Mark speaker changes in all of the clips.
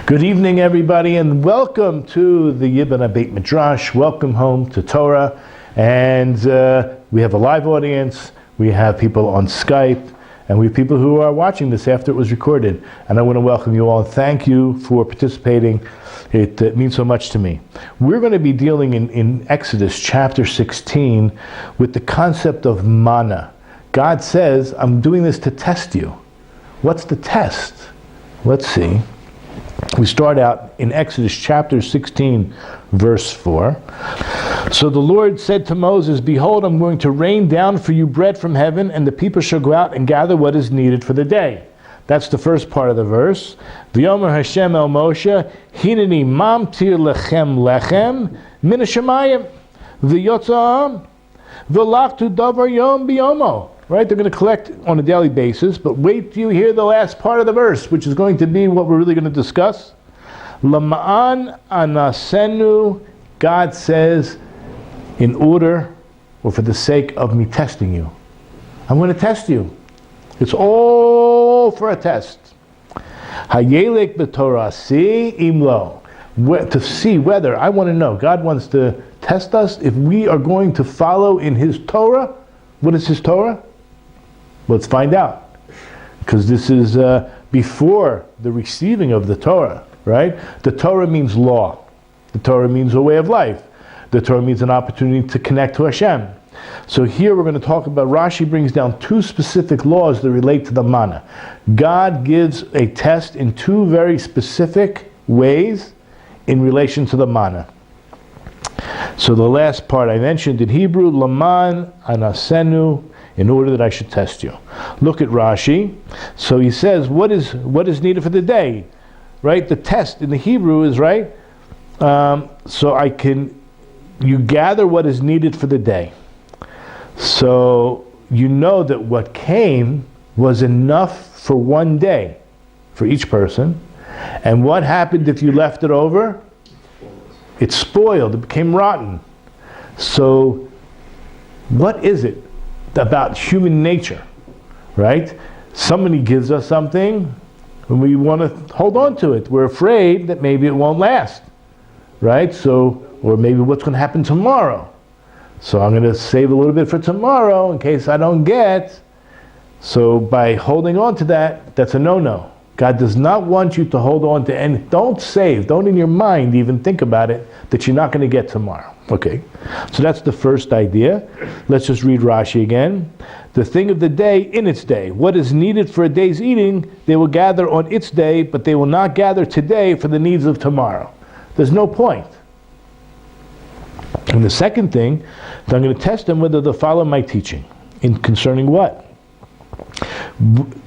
Speaker 1: Good evening, everybody, and welcome to the Yiboneh Beit Midrash. Welcome home to Torah. And we have a live audience, we have people on Skype, and we have people who are watching this after it was recorded. And I want to welcome you all. Thank you for participating. It means so much to me. We're going to be dealing in Exodus chapter 16 with the concept of manna. God says, I'm doing this to test you. What's the test? Let's see. We start out in Exodus chapter 16, verse 4. So the Lord said to Moses, Behold, I'm going to rain down for you bread from heaven, and the people shall go out and gather what is needed for the day. That's the first part of the verse. V'yomer Hashem el Moshe, Hineni mamtir lechem lechem min hashamayim v'yotza'am v'lachtu davar yom biyomo. Right? They're going to collect on a daily basis, but wait till you hear the last part of the verse, which is going to be what we're really going to discuss. Lama'an anasenu, God says, in order or for the sake of me testing you. I'm going to test you. It's all for a test. Hayelek b'Torah si imlo. To see whether, I want to know, God wants to test us if we are going to follow in His Torah. What is His Torah? Let's find out. Because this is before the receiving of the Torah, right? The Torah means law. The Torah means a way of life. The Torah means an opportunity to connect to Hashem. So here we're going to talk about, Rashi brings down two specific laws that relate to the manna. God gives a test in two very specific ways in relation to the manna. So the last part I mentioned in Hebrew, Laman anasenu, in order that I should test you. Look at Rashi. So he says, what is needed for the day? Right? The test in the Hebrew is, right? You gather what is needed for the day. So you know that what came was enough for one day for each person. And what happened if you left it over? It spoiled, it became rotten. So what is it about human nature, right? Somebody gives us something and we want to hold on to it. We're afraid that maybe it won't last, right? So, or maybe what's going to happen tomorrow. So I'm going to save a little bit for tomorrow in case I don't get. So by holding on to that, that's a no-no. God does not want you to hold on to, and don't save, don't in your mind even think about it, that you're not going to get tomorrow. Okay, so that's the first idea. Let's just read Rashi again. The thing of the day in its day. What is needed for a day's eating, they will gather on its day, but they will not gather today for the needs of tomorrow. There's no point. And the second thing, I'm going to test them whether they'll follow my teaching. In concerning what?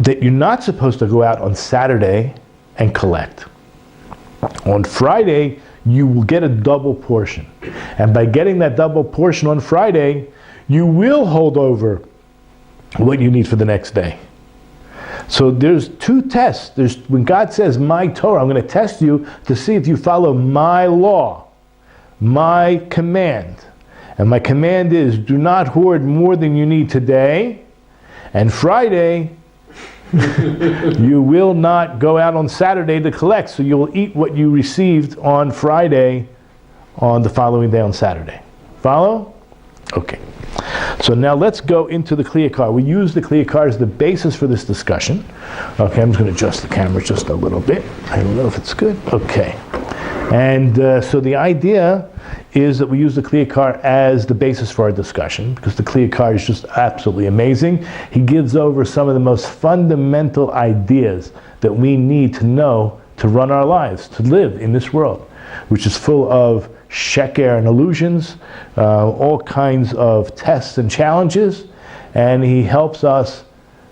Speaker 1: That you're not supposed to go out on Saturday and collect. On Friday, you will get a double portion. And by getting that double portion on Friday, you will hold over what you need for the next day. So there's two tests. When God says, my Torah, I'm going to test you to see if you follow my law, my command. And my command is, do not hoard more than you need today. And Friday, you will not go out on Saturday to collect, so you'll eat what you received on Friday on the following day on Saturday. Follow? Okay. So now let's go into the Kliyakar. We use the Kliyakar as the basis for this discussion. Okay, I'm just going to adjust the camera just a little bit. I don't know if it's good. Okay. And so the idea is that we use the Kliyakar as the basis for our discussion, because the Kliyakar is just absolutely amazing. He gives over some of the most fundamental ideas that we need to know to run our lives, to live in this world, which is full of sheker and illusions, all kinds of tests and challenges, and he helps us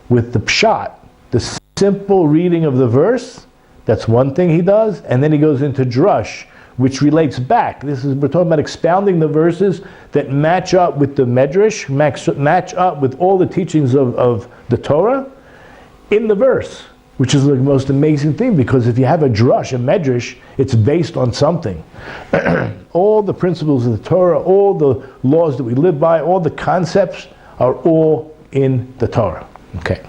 Speaker 1: with the pshat, the simple reading of the verse. That's one thing he does, and then he goes into drush, which relates back. We're talking about expounding the verses that match up with the medrash, match up with all the teachings of the Torah in the verse. which is the most amazing thing, because if you have a drush, a medrash, it's based on something. All the principles of the Torah, all the laws that we live by, all the concepts are all in the Torah. Okay.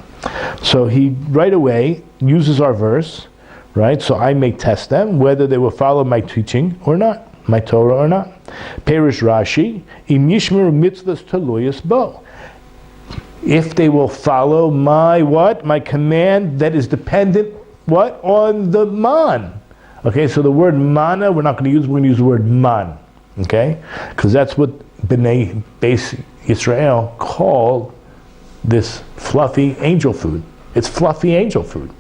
Speaker 1: So he right away uses our verse, right? So I may test them whether they will follow my teaching or not, my Torah or not. Perish Rashi, im yishmeru mitzvahs taluyas bo. If they will follow my what? My command that is dependent, what? On the man. Okay, so the word manna, we're not going to use, we're going to use the word man. Okay? Because that's what Bnei Beis Yisrael called this fluffy angel food. It's fluffy angel food.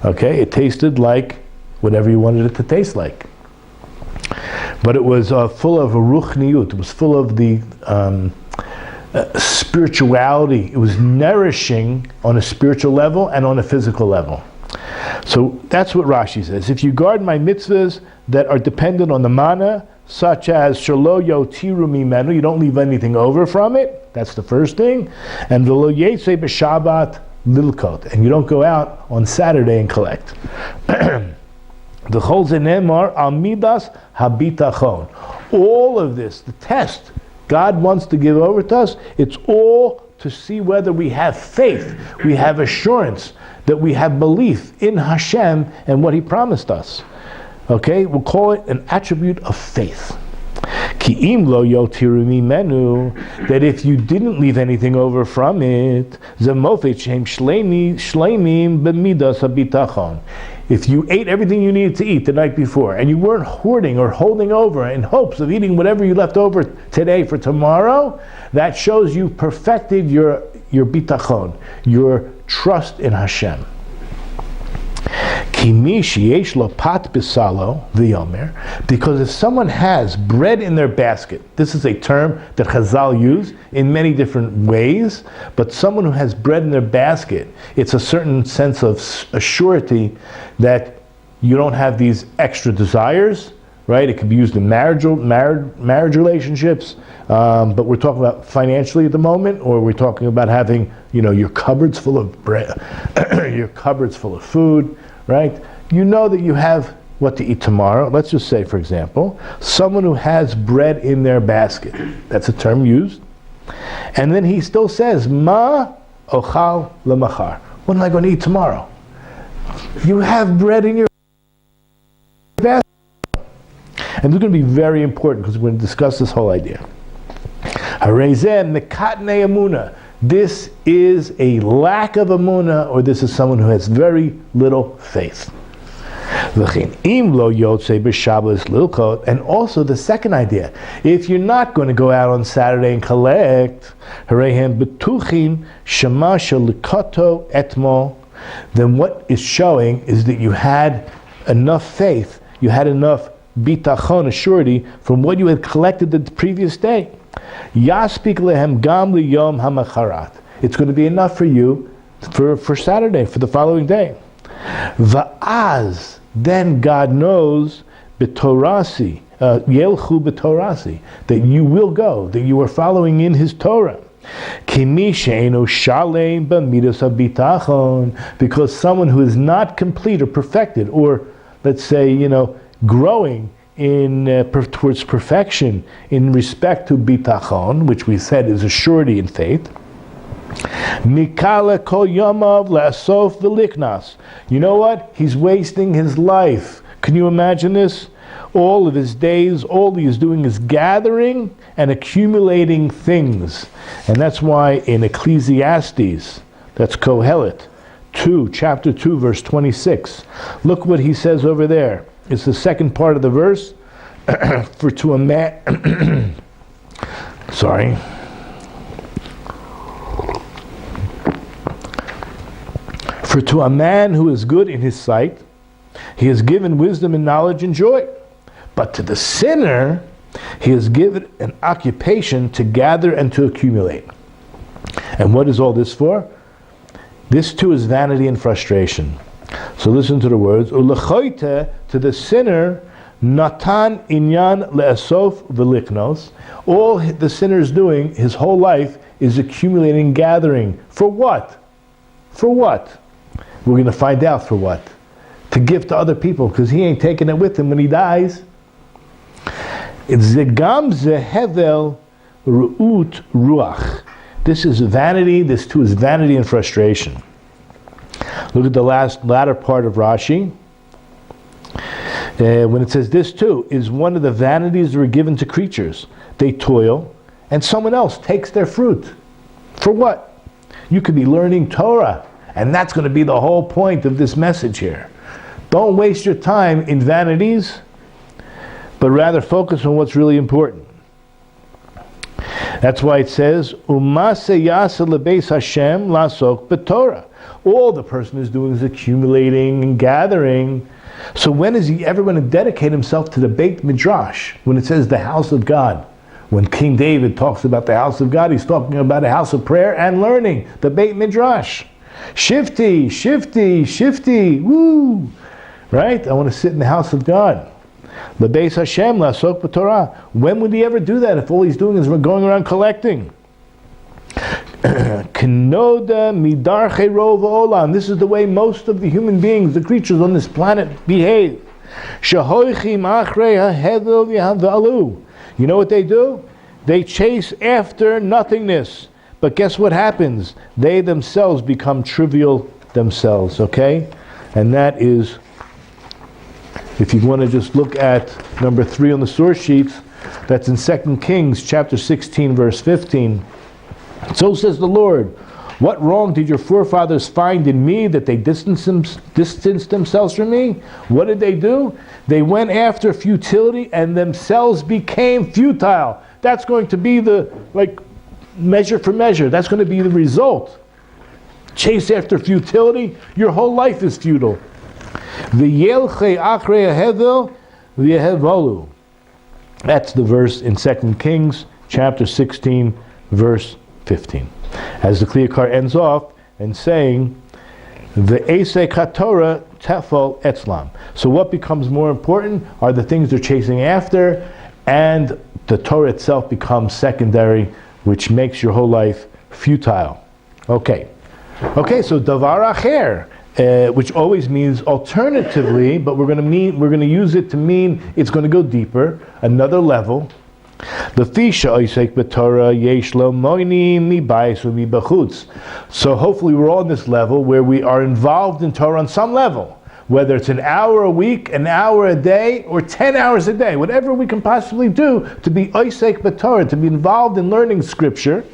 Speaker 1: Okay? It tasted like whatever you wanted it to taste like. But it was full of ruchniut. It was full of the spirituality. It was nourishing on a spiritual level and on a physical level. So that's what Rashi says. If you guard my mitzvahs that are dependent on the manna, such as shelo yotiru mimenu, you don't leave anything over from it. That's the first thing. And v'lo yetzei b'Shabbat lilkot, and you don't go out on Saturday and collect. The chol zenemar al midas habitachon. All of this, the test God wants to give over to us, it's all to see whether we have faith, we have assurance, that we have belief in Hashem and what He promised us. Okay, we'll call it an attribute of faith. Ki im lo yotiru mimenu, that if you didn't leave anything over from it, zemofet shem shleimim b'midas habitachon. If you ate everything you needed to eat the night before, and you weren't hoarding or holding over in hopes of eating whatever you left over today for tomorrow, that shows you perfected your bitachon, your trust in Hashem. Because if someone has bread in their basket, this is a term that Chazal use in many different ways, but someone who has bread in their basket, it's a certain sense of a surety that you don't have these extra desires, right? It can be used in marriage relationships, but we're talking about financially at the moment, or we're talking about having, your cupboards full of bread, your cupboards full of food, right? You know that you have what to eat tomorrow. Let's just say, for example, someone who has bread in their basket. That's a term used. And then he still says, Ma ochal lemachar. What am I going to eat tomorrow? You have bread in your basket. And this is going to be very important because we're going to discuss this whole idea. This is a lack of emunah, or this is someone who has very little faith. And also the second idea, if you're not going to go out on Saturday and collect, then what is showing is that you had enough faith, you had enough bitachon, a surety, from what you had collected the previous day. Yaspik lehem gam liyom hamacharat. It's going to be enough for you for Saturday, for the following day. Va'az, then God knows b'torasi, yelchu b'torasi, that you will go, that you are following in His Torah. Kimi she'eno shalem b'midas habitachon, because someone who is not complete or perfected, or let's say, growing in towards perfection in respect to bitachon, which we said is a surety in faith. Mikala kol yamav la'asof v'liknas. You know what? He's wasting his life. Can you imagine this? All of his days, all he is doing is gathering and accumulating things. And that's why in Ecclesiastes, that's Kohelet 2, chapter 2, verse 26. Look what he says over there. It's the second part of the verse. For to a man, sorry. For to a man who is good in his sight, He has given wisdom and knowledge and joy. But to the sinner, He has given an occupation to gather and to accumulate. And what is all this for? This too is vanity and frustration. So listen to the words. Ulechoite, to the sinner, Natan inyan le'asof v'liknos. All the sinner is doing, his whole life, is accumulating, gathering. For what? For what? We're going to find out for what. To give to other people, because he ain't taking it with him when he dies. It's zegam zehevel ru'ut ruach. This is vanity. This too is vanity and frustration. Look at the latter part of Rashi. When it says this too is one of the vanities that were given to creatures. They toil, and someone else takes their fruit. For what? You could be learning Torah, and that's going to be the whole point of this message here. Don't waste your time in vanities, but rather focus on what's really important. That's why it says, Umase yasa lebeis Hashem lasok b'Torah. All the person is doing is accumulating and gathering. So when is he ever going to dedicate himself to the Beit Midrash? When it says the house of God. When King David talks about the house of God, he's talking about a house of prayer and learning, the Beit Midrash. Shifty, shifty, shifty, woo! Right? I want to sit in the house of God. Lebeis Hashem lasok b'Torah. When would he ever do that if all he's doing is going around collecting? Kenoda midarche rov olam. This is the way most of the human beings, the creatures on this planet, behave. Shahoichim achrei hahevel v'havalu. You know what they do? They chase after nothingness. But guess what happens? They themselves become trivial themselves. Okay, and that is. If you want to just look at number 3 on the source sheets, that's in 2 Kings chapter 16, verse 15. So says the Lord, what wrong did your forefathers find in me that they distanced themselves from me? What did they do? They went after futility and themselves became futile. That's going to be the, measure for measure. That's going to be the result. Chase after futility, your whole life is futile. That's the verse in 2 Kings chapter 16 verse 15. As the Kliyakar ends off and saying, the Esek Torah tefal etzlam. So what becomes more important are the things they're chasing after, and the Torah itself becomes secondary, which makes your whole life futile. Okay, so davar acher. Which always means alternatively, but we're going to use it to mean it's going to go deeper, another level. So hopefully we're all on this level where we are involved in Torah on some level, whether it's an hour a week, an hour a day, or 10 hours a day, whatever we can possibly do to be oisek b'Torah, to be involved in learning Scripture.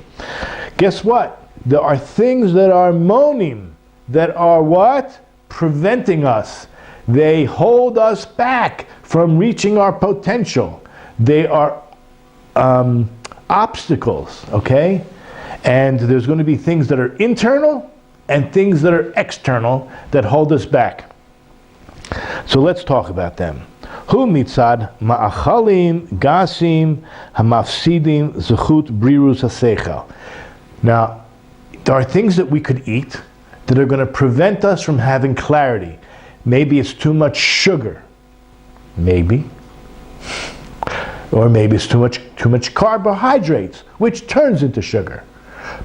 Speaker 1: Guess what? There are things that are monim, that are what? Preventing us. They hold us back from reaching our potential. They are obstacles, okay? And there's going to be things that are internal and things that are external that hold us back. So let's talk about them. Hu mitzad ma'achalim gasim hamafsidim zechut brirus haseichel. Now, there are things that we could eat that are going to prevent us from having clarity. Maybe it's too much sugar. Maybe. Or maybe it's too much carbohydrates, which turns into sugar.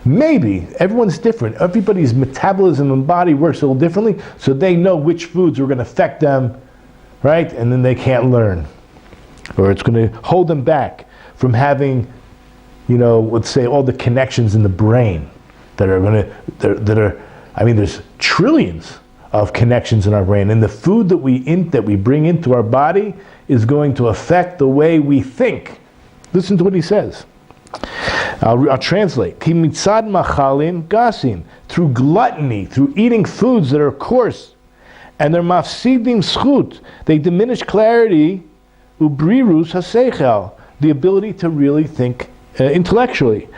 Speaker 1: Maybe. Everyone's different. Everybody's metabolism and body works a little differently, so they know which foods are going to affect them, right? And then they can't learn. Or it's going to hold them back from having, let's say, all the connections in the brain that are there's trillions of connections in our brain, and the food that we bring into our body is going to affect the way we think. Listen to what he says. I'll translate. Ki mitzad machalim gasim, through gluttony, through eating foods that are coarse, and they're mafsidim schut, they diminish clarity, ubrirus haseichel, the ability to really think intellectually,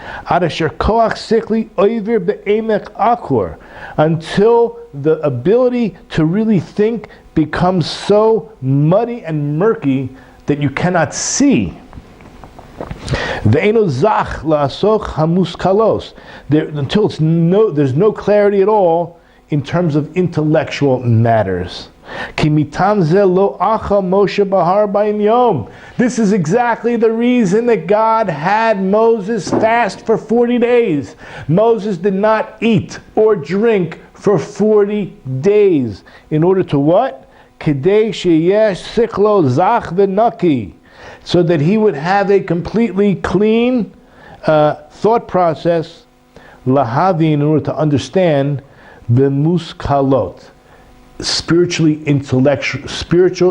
Speaker 1: until the ability to really think becomes so muddy and murky that you cannot see. Until there's no clarity at all in terms of intellectual matters. This is exactly the reason that God had Moses fast for 40 days. Moses did not eat or drink for 40 days. In order to what? Kedei sheyesh sichlo zach v'naki. So that he would have a completely clean thought process, lahavi, in order to understand b'muskalot, spiritual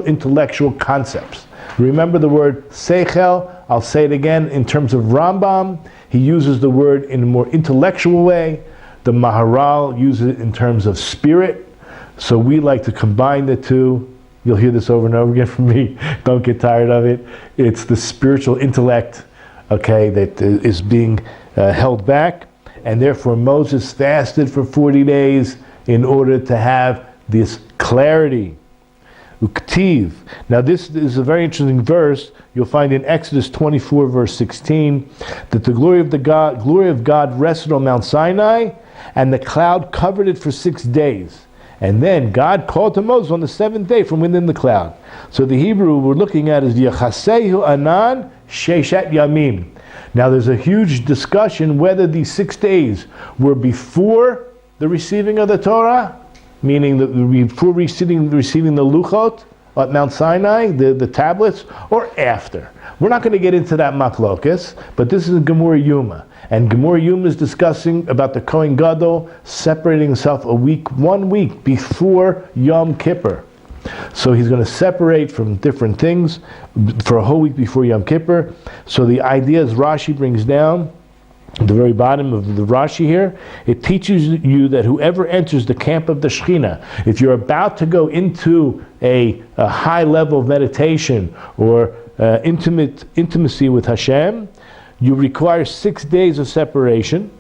Speaker 1: intellectual concepts. Remember the word seichel. I'll say it again in terms of Rambam. He uses the word in a more intellectual way. The Maharal uses it in terms of spirit. So we like to combine the two. You'll hear this over and over again from me. Don't get tired of it. It's the spiritual intellect, okay, that is being held back. And therefore Moses fasted for 40 days in order to have this clarity. Uktiv. Now this is a very interesting verse. You'll find in Exodus 24 verse 16 that the glory of God rested on Mount Sinai, and the cloud covered it for 6 days. And then God called to Moses on the 7th day from within the cloud. So the Hebrew we're looking at is Yachasehu Anan Sheshet Yamim. Now there's a huge discussion whether these 6 days were before the receiving of the Torah, meaning that before receiving the Luchot at Mount Sinai, the tablets, or after. We're not going to get into that machlokas, but this is Gemara Yuma. And Gemara Yuma is discussing about the Kohen Gadol separating himself 1 week before Yom Kippur. So he's going to separate from different things for a whole week before Yom Kippur. So the idea, as Rashi brings down, at the very bottom of the Rashi here, it teaches you that whoever enters the camp of the Shekhinah, if you're about to go into a high level of meditation or intimacy with Hashem, you require 6 days of separation,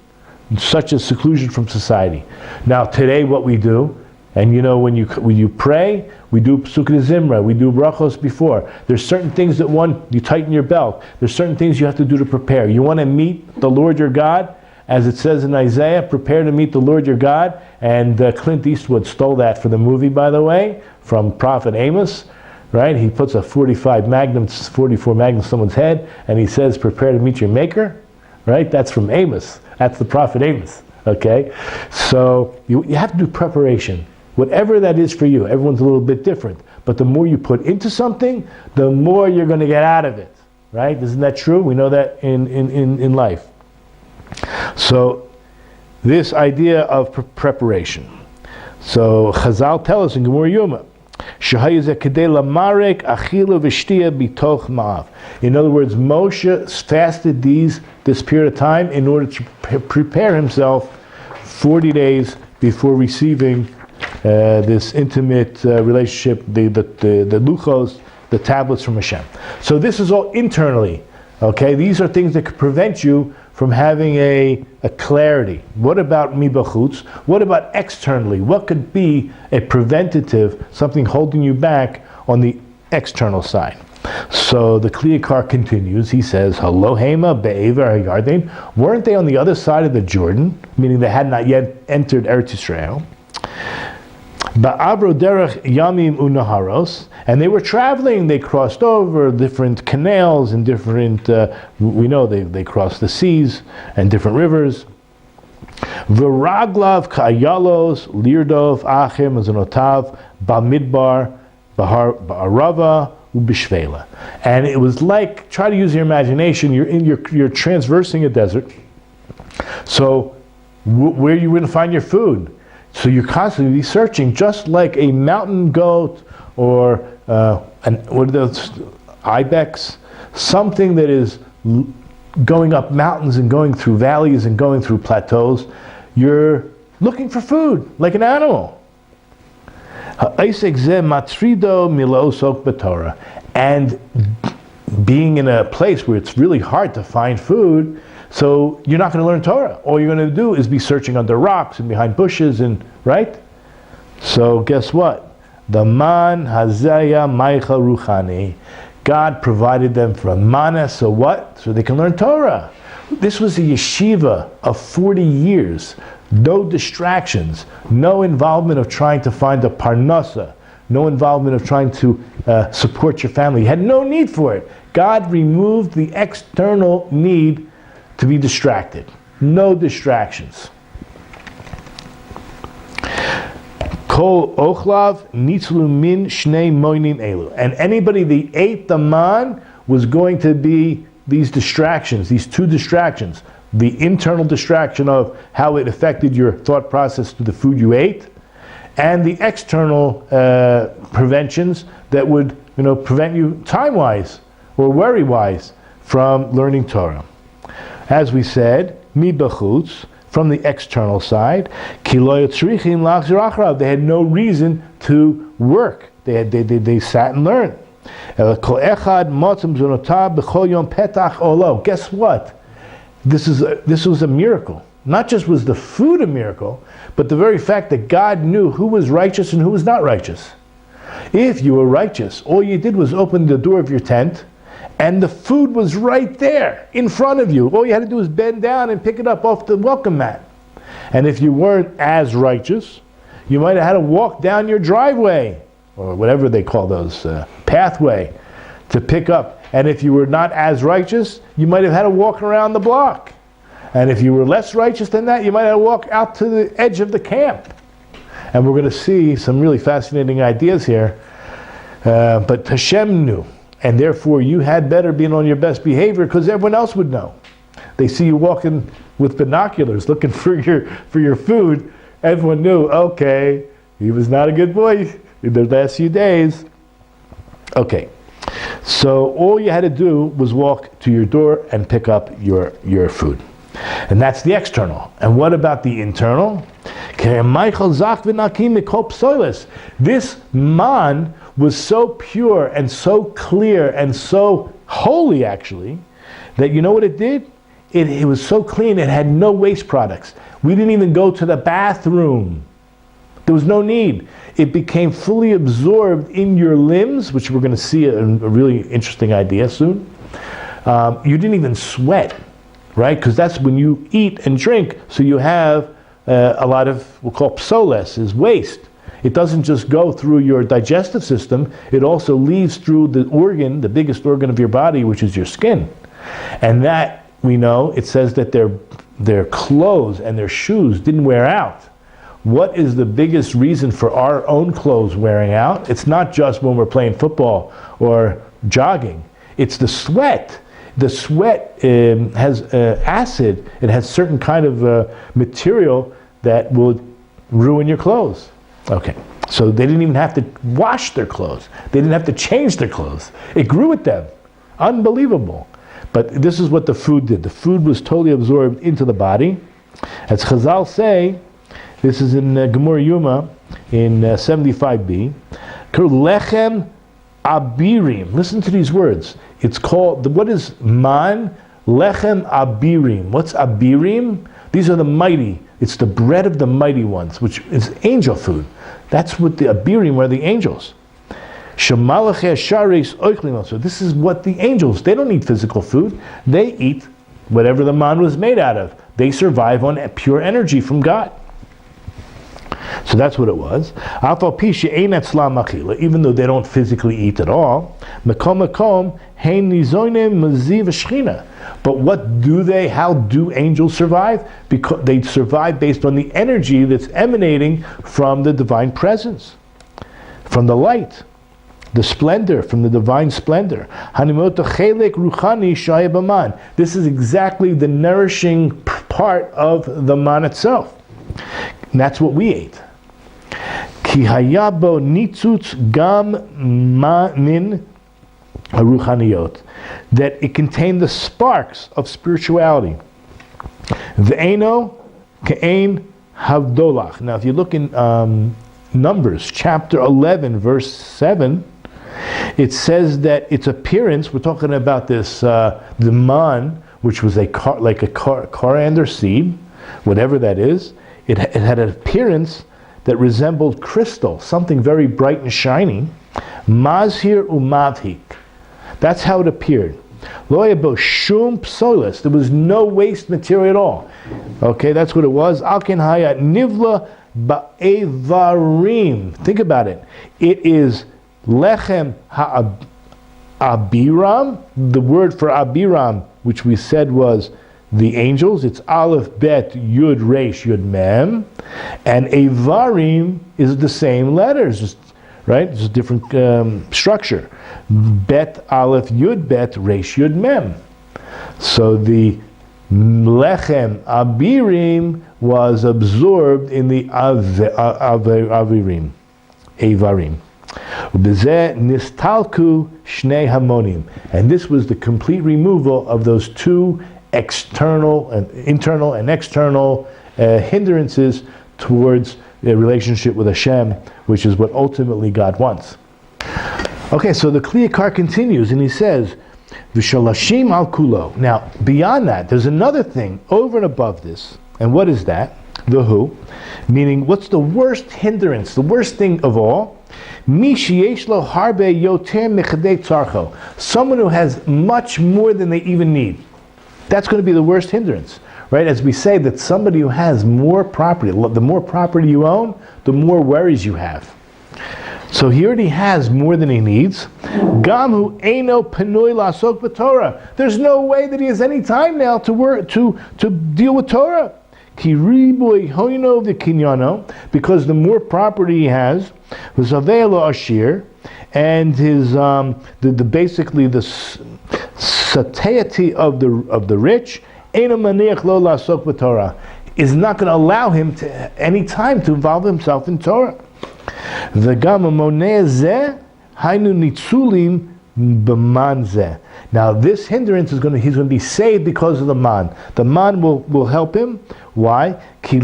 Speaker 1: such as seclusion from society. Now today what we do, and you know when you pray, we do Psukei Zimra, we do brachos before. There's certain things that you tighten your belt. There's certain things you have to do to prepare. You want to meet the Lord your God, as it says in Isaiah, prepare to meet the Lord your God. And Clint Eastwood stole that for the movie, by the way, from Prophet Amos. Right? He puts a 44 Magnum in someone's head, and he says, prepare to meet your maker. Right? That's from Amos. That's the prophet Amos. Okay? So you have to do preparation. Whatever that is for you, everyone's a little bit different. But the more you put into something, the more you're going to get out of it. Right? Isn't that true? We know that in life. So this idea of preparation. So Chazal tell us in Gemara Yuma, in other words, Moshe fasted this period of time in order to prepare himself 40 days before receiving this intimate relationship, the luchos, the tablets from Hashem. So this is all internally. Okay, these are things that could prevent you from having a clarity. What about mibachutz? What about externally? What could be a preventative, something holding you back on the external side? So the Kliyakar continues. He says, "Halo hema be'ever hayarden." Weren't they on the other side of the Jordan, meaning they had not yet entered Eretz Yisrael? Ba'avro derech yamim unaharos, and they were traveling. They crossed over different canals and different. We know they crossed the seas and different rivers. V'raglav ka'yalos lirdov achem azanotav ba'midbar ba'arava u'bishvela, and it was like, try to use your imagination. You're traversing a desert. So where are you going to find your food? So you're constantly searching, just like a mountain goat or what are those, ibex, something that is going up mountains and going through valleys and going through plateaus. You're looking for food, like an animal. And being in a place where it's really hard to find food, so you're not going to learn Torah. All you're going to do is be searching under rocks and behind bushes, and right? So guess what? The man hazaya maicha ruchani. God provided them for a manna, so what? So they can learn Torah. This was a yeshiva of 40 years. No distractions. No involvement of trying to find a parnasa. No involvement of trying to support your family. You had no need for it. God removed the external need to be distracted. No distractions. Kol ochlav nitzlu min shnei moinim elu. And anybody that ate the man was going to be these distractions, these two distractions. The internal distraction of how it affected your thought process to the food you ate, and the external preventions that would prevent you time-wise or worry-wise from learning Torah. As we said, mi b'chutz, from the external side, ki lo yotzrichim lachzir acharav. They had no reason to work. They sat and learned. Kol echad motzim zonotav b'chol yom petach olo. Guess what? This was a miracle. Not just was the food a miracle, but the very fact that God knew who was righteous and who was not righteous. If you were righteous, all you did was open the door of your tent, and the food was right there in front of you. All you had to do was bend down and pick it up off the welcome mat. And if you weren't as righteous, you might have had to walk down your driveway, or whatever they call those, pathway, to pick up. And if you were not as righteous, you might have had to walk around the block. And if you were less righteous than that, you might have to walk out to the edge of the camp. And we're going to see some really fascinating ideas here. But Hashem knew. And therefore you had better be on your best behavior because everyone else would know. They see you walking with binoculars looking for your food. Everyone knew, okay, he was not a good boy in the last few days. Okay. So all you had to do was walk to your door and pick up your food. And that's the external. And what about the internal? This man was so pure and so clear and so holy, actually, that you know what it did? It was so clean, it had no waste products. We didn't even go to the bathroom. There was no need. It became fully absorbed in your limbs, which we're going to see a really interesting idea soon. You didn't even sweat, right? Because that's when you eat and drink, so you have a lot of, we'll call psoles, is waste. It doesn't just go through your digestive system, it also leaves through the organ, the biggest organ of your body, which is your skin. And that, we know, it says that their clothes and their shoes didn't wear out. What is the biggest reason for our own clothes wearing out? It's not just when we're playing football or jogging. It's the sweat. The sweat has acid. It has certain kind of material that will ruin your clothes. Okay, so they didn't even have to wash their clothes. They didn't have to change their clothes. It grew with them. Unbelievable. But this is what the food did. The food was totally absorbed into the body. As Chazal say, this is in Gemara Yuma in 75b, Lechem Abirim. Listen to these words. It's called, what is man? Lechem Abirim. What's Abirim? These are the mighty. It's the bread of the mighty ones, which is angel food. That's what the Abirim are, the angels. So this is what the angels, they don't eat physical food. They eat whatever the man was made out of. They survive on pure energy from God. So that's what it was. Even though they don't physically eat at all. But what do they, how do angels survive? Because they survive based on the energy that's emanating from the divine presence, from the light, the splendor, from the divine splendor. This is exactly the nourishing part of the man itself. And that's what we ate. Ki hayabo nitzutz gam min haruchaniyot, that it contained the sparks of spirituality. Ve'eno ke'ein havdolach. Now, if you look in Numbers chapter 11, verse 7, it says that its appearance, we're talking about this the man, which was like a coriander seed, whatever that is. It had an appearance that resembled crystal, something very bright and shiny. Mazhir umavhik. That's how it appeared. Lo yabo shum psolis. There was no waste material at all. Okay, that's what it was. Alken haya nivla ba'evarim. Think about it. It is lechem ha'abiram. The word for abiram, which we said was the angels, it's Aleph, Bet, Yud, Resh, Yud, Mem, and Avarim is the same letters, right? It's a different structure. Bet, Aleph, Yud, Bet, Resh, Yud, Mem. So the Lechem Abirim was absorbed in the Avarim. Nistalku Shnei Hamonim. And this was the complete removal of those two internal and external hindrances towards a relationship with Hashem, which is what ultimately God wants. Okay, so the Kli Yakar continues and he says, V'shalashim al kulo. Now, beyond that, there's another thing over and above this. And what is that? The who. Meaning, what's the worst hindrance, the worst thing of all? Mi sheyesh lo harbe yoter mechadei tzarcho. Someone who has much more than they even need. That's going to be the worst hindrance. Right? As we say that somebody who has more property, the more property you own, the more worries you have. So he already has more than he needs. Gamu eino penui lasok b'Torah. There's no way that he has any time now to work to deal with Torah. Ki ribui hoino v'kinyano, because the more property he has, v'zavelo ashir, and his basically the satiety of the rich, eino maniach lo lasok b'Torah, is not going to allow him to any time to involve himself in Torah. Now this hindrance he's going to be saved because of the man. The man will help him. Why? Because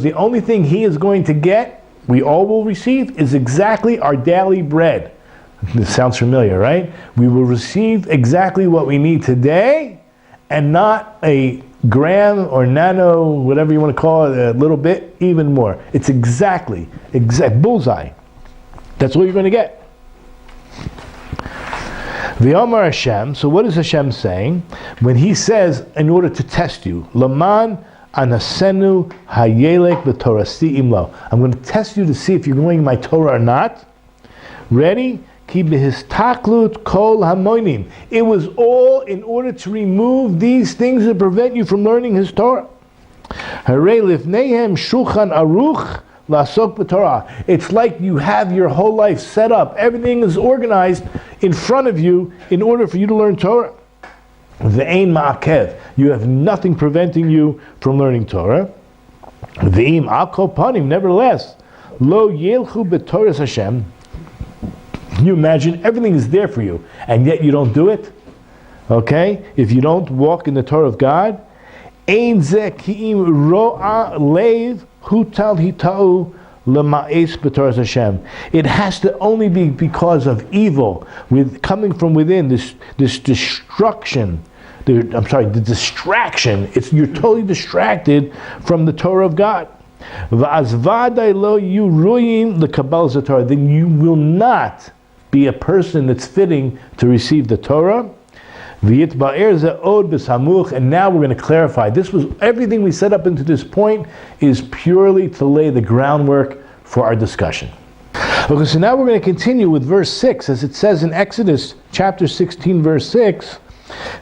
Speaker 1: the only thing he is going to get, we all will receive, is exactly our daily bread. This sounds familiar, right? We will receive exactly what we need today, and not a gram or nano, whatever you want to call it, a little bit, even more. It's exact bullseye. That's what you're going to get. V'yomar Hashem, so what is Hashem saying? When he says, in order to test you, Laman anasenu hayelek b'torasi imlo. I'm going to test you to see if you're going in my Torah or not. Ready? Ki b'histaklut kol hamoinim. It was all in order to remove these things that prevent you from learning his Torah. Harei lifneihem shulchan aruch lasok b'Torah. It's like you have your whole life set up. Everything is organized in front of you in order for you to learn Torah. Ve'ein ma'akev. You have nothing preventing you from learning Torah. Ve'im al kol panim. Nevertheless, lo yelchu b'Torahs Hashem. Can you imagine? Everything is there for you, and yet you don't do it? Okay? If you don't walk in the Torah of God, Ein ze ki'im ro'a leiv hutal hitau lema'es b'Torahs Hashem. It has to only be because of evil, coming from within, this destruction. The distraction. You're totally distracted from the Torah of God. Then you will not be a person that's fitting to receive the Torah. And now we're going to clarify. This was everything we set up into this point is purely to lay the groundwork for our discussion. Okay, so now we're going to continue with verse 6, as it says in Exodus chapter 16, verse 6,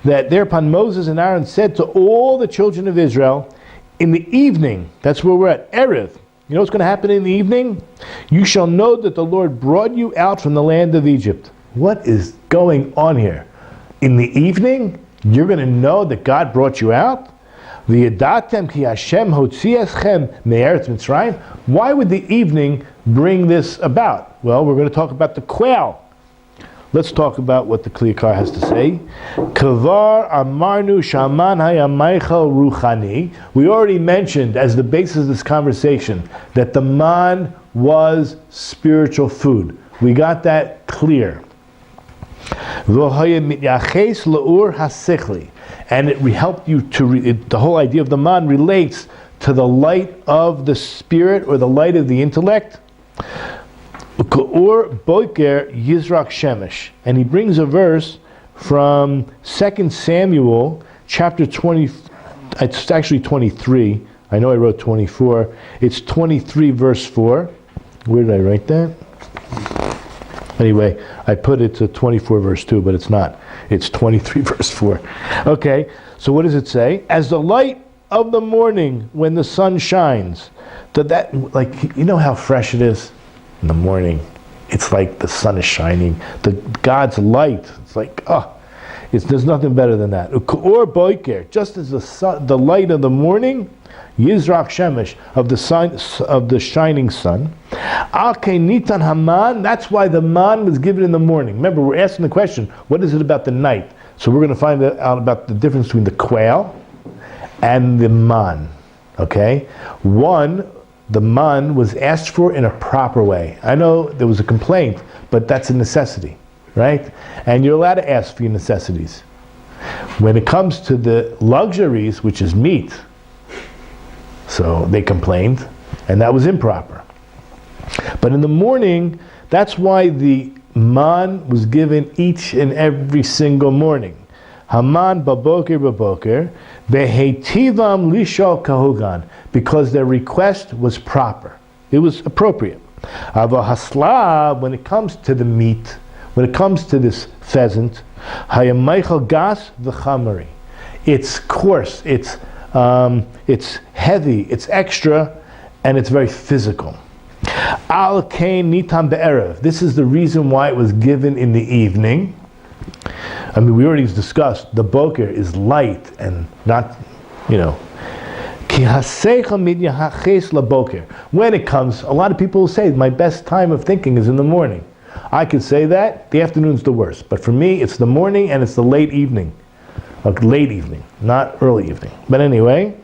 Speaker 1: that thereupon Moses and Aaron said to all the children of Israel, in the evening, that's where we're at, Erev. You know what's going to happen in the evening? You shall know that the Lord brought you out from the land of Egypt. What is going on here? In the evening, you're going to know that God brought you out? V'yadatem ki Hashem hotzi eschem me'eretz Mitzrayim. Why would the evening bring this about? Well, we're going to talk about the quail. Let's talk about what the Kli Yakar has to say. Kavar amarnu shaman hayamaychal ruchani. We already mentioned as the basis of this conversation that the man was spiritual food. We got that clear. And it helped you to the whole idea of the man relates to the light of the spirit or the light of the intellect. And he brings a verse from 2 Samuel chapter 20. It's actually 23. I know I wrote 24. It's 23 verse 4. Where did I write that? Anyway, I put it to 24 verse 2, but it's not. It's 23 verse 4. Okay, so what does it say? As the light of the morning when the sun shines. That, like, you know how fresh it is in the morning? It's like the sun is shining. God's light. It's like, there's nothing better than that. Or boiker, just as the light of the morning, Yizrach Shemesh, of the shining sun. Alkei nitan haman, that's why the man was given in the morning. Remember, we're asking the question, what is it about the night? So we're going to find out about the difference between the quail and the man. Okay? One, the man was asked for in a proper way. I know there was a complaint, but that's a necessity, right? And you're allowed to ask for your necessities. When it comes to the luxuries, which is meat, so they complained, and that was improper. But in the morning, that's why the man was given each and every single morning. Haman baboker, behetivam lishol kahugan, because their request was proper. It was appropriate. Ava hasla, when it comes to the meat, when it comes to this pheasant, hayameichel gas v'chamari. It's coarse, it's heavy, it's extra, and it's very physical. Al kain nitam be'erev. This is the reason why it was given in the evening. I mean, we already discussed the boker is light and not, Ki hasecha midyahaches laboker. When it comes, a lot of people will say, my best time of thinking is in the morning. I could say that. The afternoon's the worst. But for me, it's the morning and it's the late evening. Late evening, not early evening. But anyway,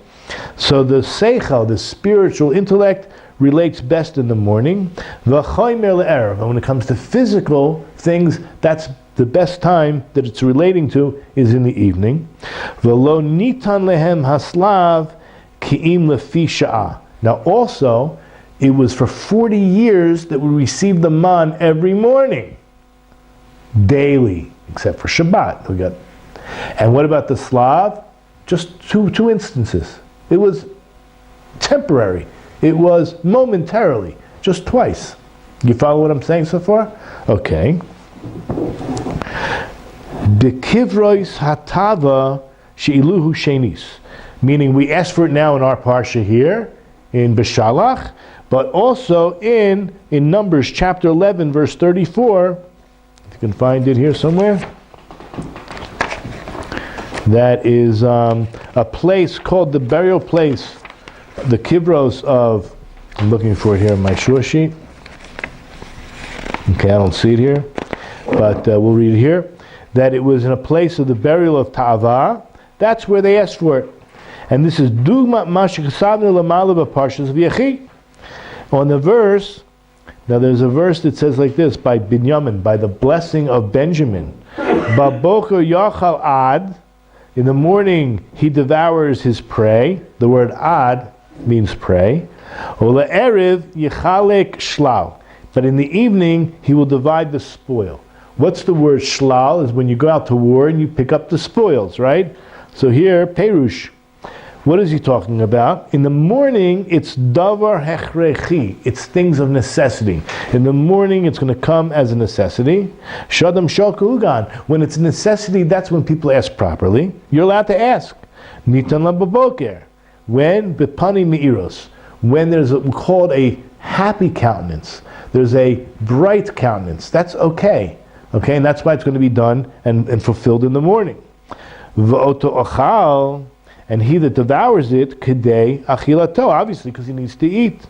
Speaker 1: so the seichel, the spiritual intellect, relates best in the morning. V'chaymer le'erev. And when it comes to physical things, that's the best time that it's relating to is in the evening. V'lo nitan lehem haslav ki'im lefi sha'ah. Now also, it was for 40 years that we received the man every morning. Daily, except for Shabbat. And what about the Slav? Just two instances. It was temporary. It was momentarily. Just twice. You follow what I'm saying so far? Okay. Bekivrois hatava she'iluhu shenis. Meaning we ask for it now in our parsha here, in BeShalach, but also in Numbers chapter 11, verse 34. If you can find it here somewhere. That is a place called the burial place, the Kivros of, I'm looking for it here in my shore sheet. Okay, I don't see it here, but we'll read it here. That it was in a place of the burial of Ta'ava. That's where they asked for it. And this is Dugma Mashikasavna Lamala Parshas V'Yachi. On the verse, now there's a verse that says like this, by Binyamin, by the blessing of Benjamin. Baboker Yachal Ad. In the morning, he devours his prey. The word ad means prey. Ola erev yichalek shlal. But in the evening, he will divide the spoil. What's the word shlal? Is when you go out to war and you pick up the spoils, right? So here, perush. What is he talking about? In the morning, it's davar hechrechi. It's things of necessity. In the morning, it's going to come as a necessity. Shadam shalkugan. When it's a necessity, that's when people ask properly. You're allowed to ask. Nitan lababoker. When bepani meiros. When there's called a happy countenance. There's a bright countenance. That's okay. Okay, and that's why it's going to be done and fulfilled in the morning. V'oto ochal. And he that devours it, kedei achilato, obviously because he needs to eat.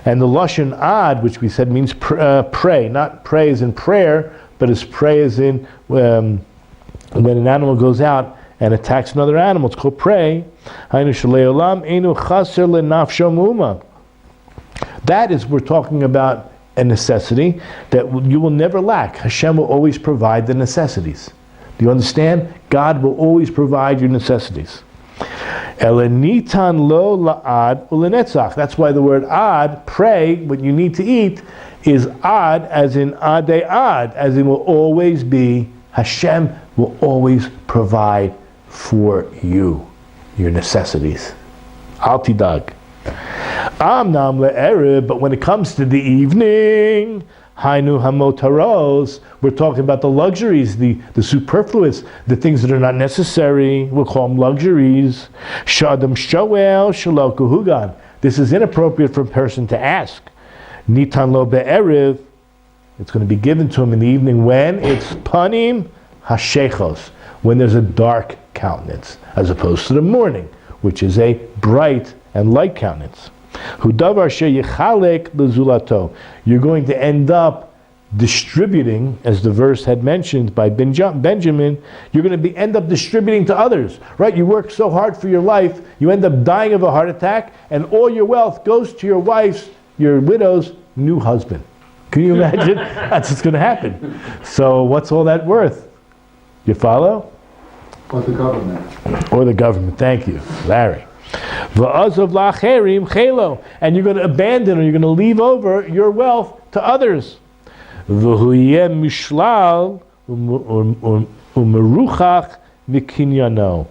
Speaker 1: And the lashon ad, which we said means pray, not pray as in prayer, but as pray as in when an animal goes out and attacks another animal. It's called pray. That is, we're talking about a necessity that you will never lack. Hashem will always provide the necessities. Do you understand? God will always provide your necessities. Elenitan lo la'ad ulenetzach. That's why the word ad, pray, what you need to eat, is ad as in ade ad, as in will always be, Hashem will always provide for you, your necessities. Al tidag. Amnam le'erev, but when it comes to the evening, Hainu hamotaros, we're talking about the luxuries, the superfluous, the things that are not necessary. We'll call them luxuries. Shadam shoel shelo kuhugan. This is inappropriate for a person to ask. Nitan lo be'erev. It's going to be given to him in the evening when it's panim hashechos, when there's a dark countenance, as opposed to the morning, which is a bright and light countenance. Hudavar sheyichalek lezulato. You're going to end up distributing, as the verse had mentioned by Benjamin, you're going to end up distributing to others, right? You work so hard for your life, you end up dying of a heart attack, and all your wealth goes to your wife's, your widow's, new husband. Can you imagine? That's what's going to happen. So what's all that worth? You follow?
Speaker 2: Or the government.
Speaker 1: Or the government. Thank you, Larry. V'azov la'acherim chelo. And you're going to abandon, or you're going to leave over your wealth to others. V'huyeh mishlal u'meruchach v'kinyano.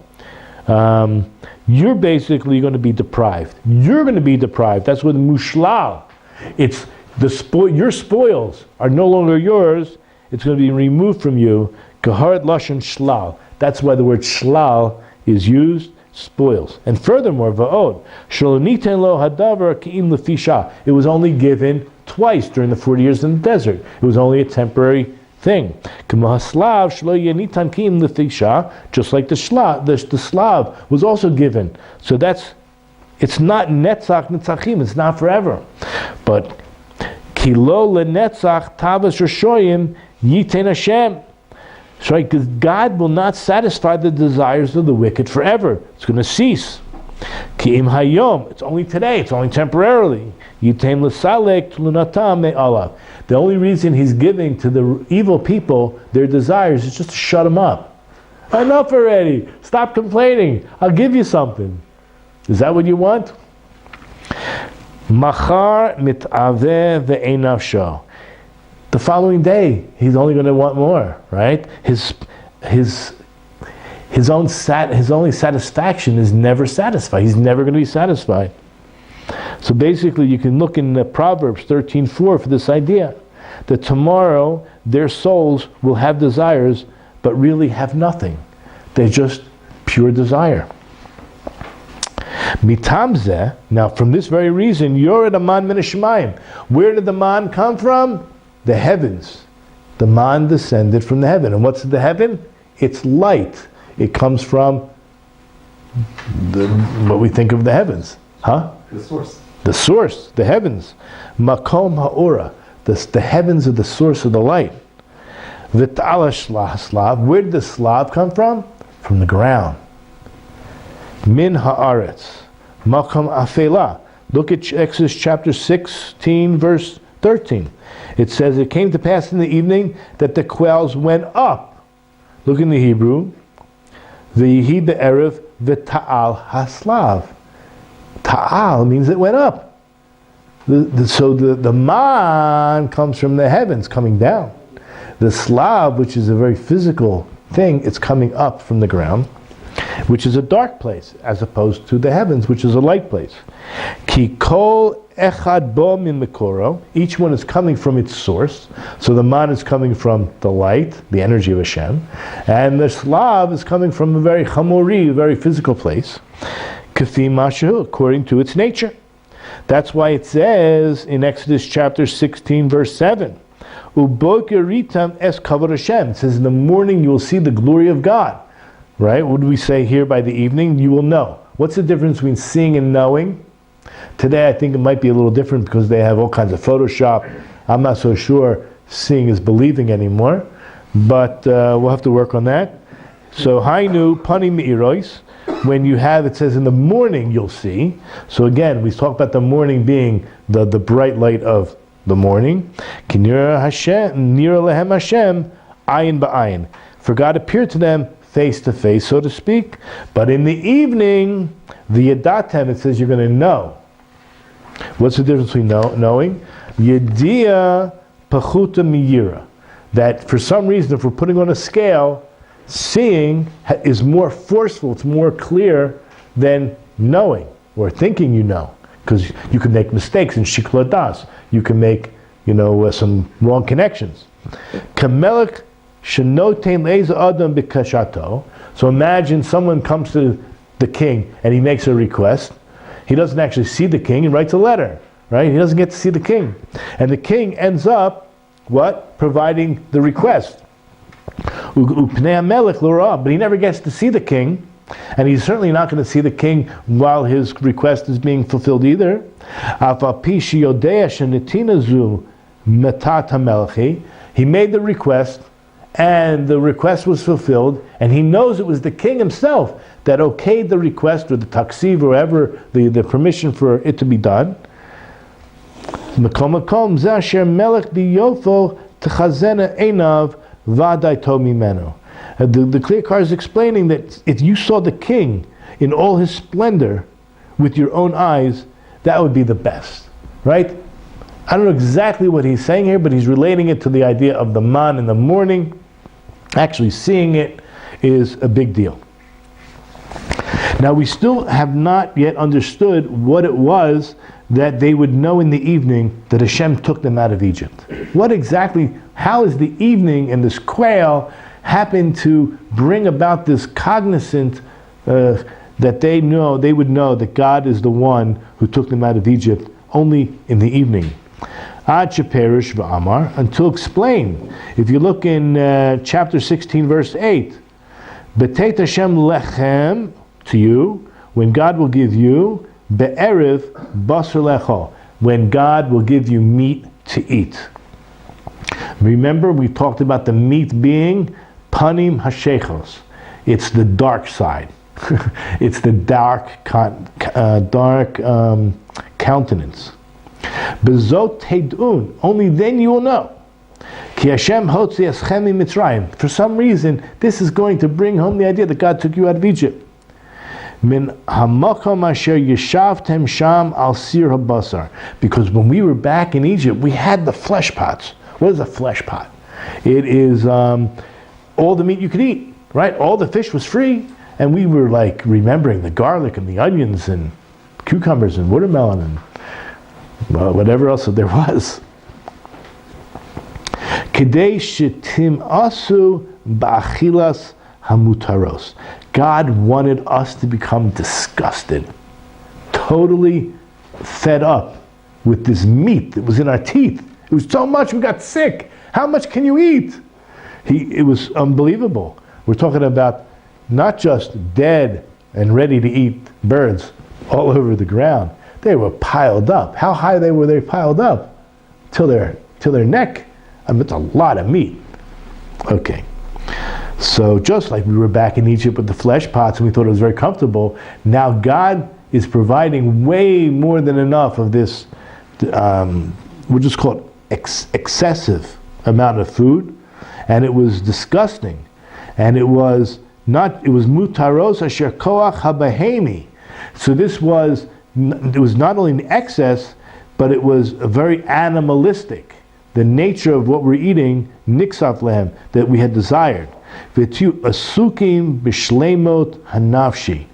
Speaker 1: You're basically going to be deprived. You're going to be deprived. That's what mushlal. It's your spoils are no longer yours. It's going to be removed from you. Geharat lashon shlal. That's why the word shlal is used. Spoils. And furthermore, va'od shaloniten lo hadavar ki'im lefisha. It was only given twice during the 40 years in the desert. It was only a temporary thing. K'mahaslav shlo yenitan ki'im lefisha. Just like the Slav was also given. So it's not netzach netzachim. It's not forever. But kilo lenetzach tavas rashoyim yiten Hashem. Right, because God will not satisfy the desires of the wicked forever. It's going to cease. Ki'im hayom. It's only today. It's only temporarily. Yitem l'salek tlunatam me'alav. The only reason He's giving to the evil people their desires is just to shut them up. Enough already. Stop complaining. I'll give you something. Is that what you want? Machar mit'aveh ve'einav sho. The following day, he's only going to want more, right? His only satisfaction is never satisfied. He's never going to be satisfied. So basically, you can look in Proverbs 13:4 for this idea that tomorrow their souls will have desires, but really have nothing. They're just pure desire. Mitamzeh. Now, from this very reason, Yored Aman min hashamayim. Where did the man come from? The heavens. The man descended from the heaven. And what's the heaven? It's light. It comes from what we think of the heavens. Huh?
Speaker 2: The source.
Speaker 1: The source, the heavens. Makom ha'ora. The heavens are the source of the light. V'ta'ala slav. Where did the slav come from? From the ground. Min ha'aretz. Makom afela. Look at Exodus chapter 16, verse 13. It says, it came to pass in the evening that the quails went up. Look in the Hebrew. V'yihi be'erev v'ta'al haslav. Ta'al means it went up. So the man comes from the heavens, coming down. The slav, which is a very physical thing, it's coming up from the ground, which is a dark place, as opposed to the heavens, which is a light place. Ki kol echad bo min mekoro. Each one is coming from its source. So the man is coming from the light, the energy of Hashem, and the slav is coming from a very chamori, a very physical place. Kafi mashu, according to its nature. That's why it says in Exodus chapter 16, verse 7, Uboker ritam es kavod Hashem. It says in the morning you will see the glory of God. Right? What do we say here? By the evening you will know. What's the difference between seeing and knowing? Today I think it might be a little different because they have all kinds of Photoshop. I'm not so sure seeing is believing anymore, but we'll have to work on that. So Hainu panim mi'irois. When you have, it says in the morning you'll see. So again, we talk about the morning being the bright light of the morning. Kinira Hashem, nira lehem Hashem, ayin ba'ayin. For God appeared to them face to face, so to speak. But in the evening, the yadatem, it says you're going to know. What's the difference between knowing? Yedia pachuta miyira. That for some reason, if we're putting on a scale, seeing is more forceful, it's more clear than knowing or thinking you know. Because you can make mistakes in shikla das. You can make some wrong connections. Kamelech shenotein le'eza adam b'kashato. So imagine someone comes to the king and he makes a request. He doesn't actually see the king, he writes a letter, right? He doesn't get to see the king. And the king ends up, what? Providing the request. But he never gets to see the king, and he's certainly not going to see the king while his request is being fulfilled either. He made the request, and the request was fulfilled, and he knows it was the king himself that okayed the request, or the taksiv, or whatever, the permission for it to be done. The clear card is explaining that if you saw the king in all his splendor with your own eyes, that would be the best, right? I don't know exactly what he's saying here, but he's relating it to the idea of the man in the morning. Actually seeing it is a big deal. Now we still have not yet understood what it was that they would know in the evening that Hashem took them out of Egypt. How is the evening and this quail happen to bring about this cognizant that they would know that God is the one who took them out of Egypt only in the evening. Ad sheperish v'amar, until explained. If you look in chapter 16 verse 8, B'teit Hashem lechem, to you, when God will give you, be'erev basar lecho, when God will give you meat to eat. Remember, we talked about the meat being panim hashechos. It's the dark side. It's the dark countenance. Bezot teidun, only then you will know. Ki Hashem hotzi eschem mitzrayim. For some reason, this is going to bring home the idea that God took you out of Egypt. Min hamakom asher yeshavtem sham al sir habasar. Because when we were back in Egypt, we had the flesh pots. What is a flesh pot? It is all the meat you could eat, right? All the fish was free, and we were like remembering the garlic and the onions and cucumbers and watermelon and whatever else there was. Kedei shetim asu ba'achilas hamutaros. God wanted us to become disgusted, totally fed up with this meat that was in our teeth. It was so much we got sick. How much can you eat? It was unbelievable. We're talking about not just dead and ready to eat birds all over the ground. They were piled up. How high were they piled up? Till their neck. I mean, it's a lot of meat. Okay. So just like we were back in Egypt with the flesh pots and we thought it was very comfortable, now God is providing way more than enough of this, we'll just call it excessive amount of food. And it was disgusting. And it was mutaros asher koach habahemi. So it was not only in excess, but it was very animalistic. The nature of what we're eating, niksaf lehem, that we had desired. V'tiu asukim b'shleimot hanafshi.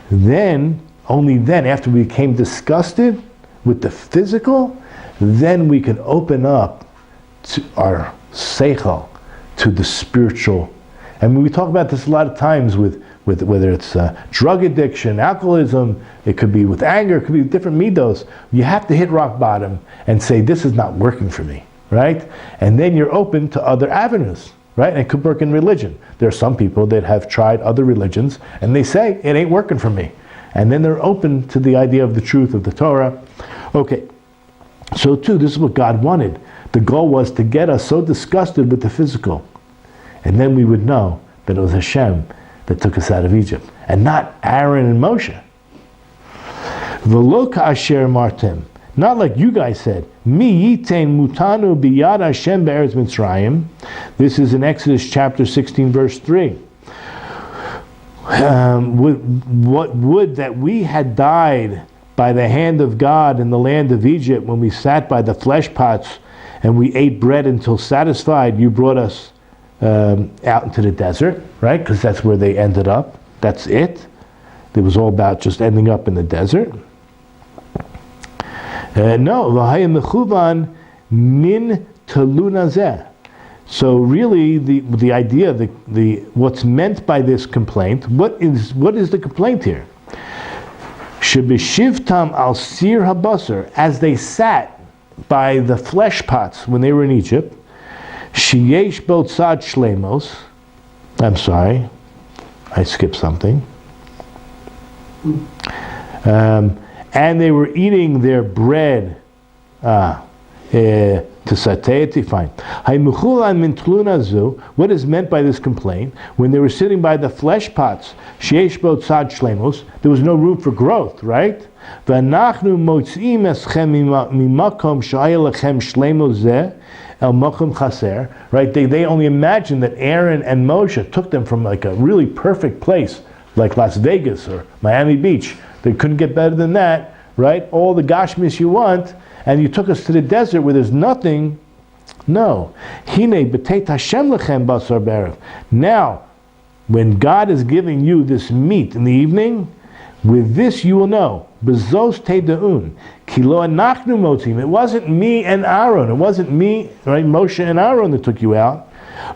Speaker 1: Then, only then, after we became disgusted with the physical, then we can open up to our seichel, to the spiritual. And we talk about this a lot of times with whether it's drug addiction, alcoholism, it could be with anger, it could be with different midos. You have to hit rock bottom and say, this is not working for me, right? And then you're open to other avenues, right? And it could work in religion. There are some people that have tried other religions and they say, it ain't working for me. And then they're open to the idea of the truth of the Torah. Okay, so too, this is what God wanted. The goal was to get us so disgusted with the physical. And then we would know that it was Hashem that took us out of Egypt, and not Aaron and Moshe. V'lo ka'asher martem, not like you guys said, mi yitain mutanu biyad Hashem be'eretz Mitzrayim. This is in Exodus chapter 16 verse 3. What would that we had died by the hand of God in the land of Egypt when we sat by the flesh pots and we ate bread until satisfied. You brought us out into the desert, right? Because that's where they ended up. That's it. It was all about just ending up in the desert. No, v'haya mechuvan min teluna zeh. So really, the idea, the what's meant by this complaint, what is the complaint here? Shebeshivtam al sir habasar, as they sat by the flesh pots when they were in Egypt, sheyesh bo tzad shlemos. I'm sorry, I skipped something. And they were eating their bread to satayati, fine. What is meant by this complaint? When they were sitting by the flesh pots, sheyesh bo tzad shlemos, there was no room for growth, right? V'anachnu motzim eschem mimakom sh'aya lechem shlemos zeh el makom chaser, right? They only imagined that Aaron and Moshe took them from like a really perfect place, like Las Vegas or Miami Beach. They couldn't get better than that, right? All the gashmis you want, and you took us to the desert where there's nothing. No. Hine b'teit Hashem lechem basar berev. Now, when God is giving you this meat in the evening, with this you will know. Bezos teidaun. Ki lo anachnu motzim. It wasn't me and Aaron. It wasn't me, right? Moshe and Aaron that took you out.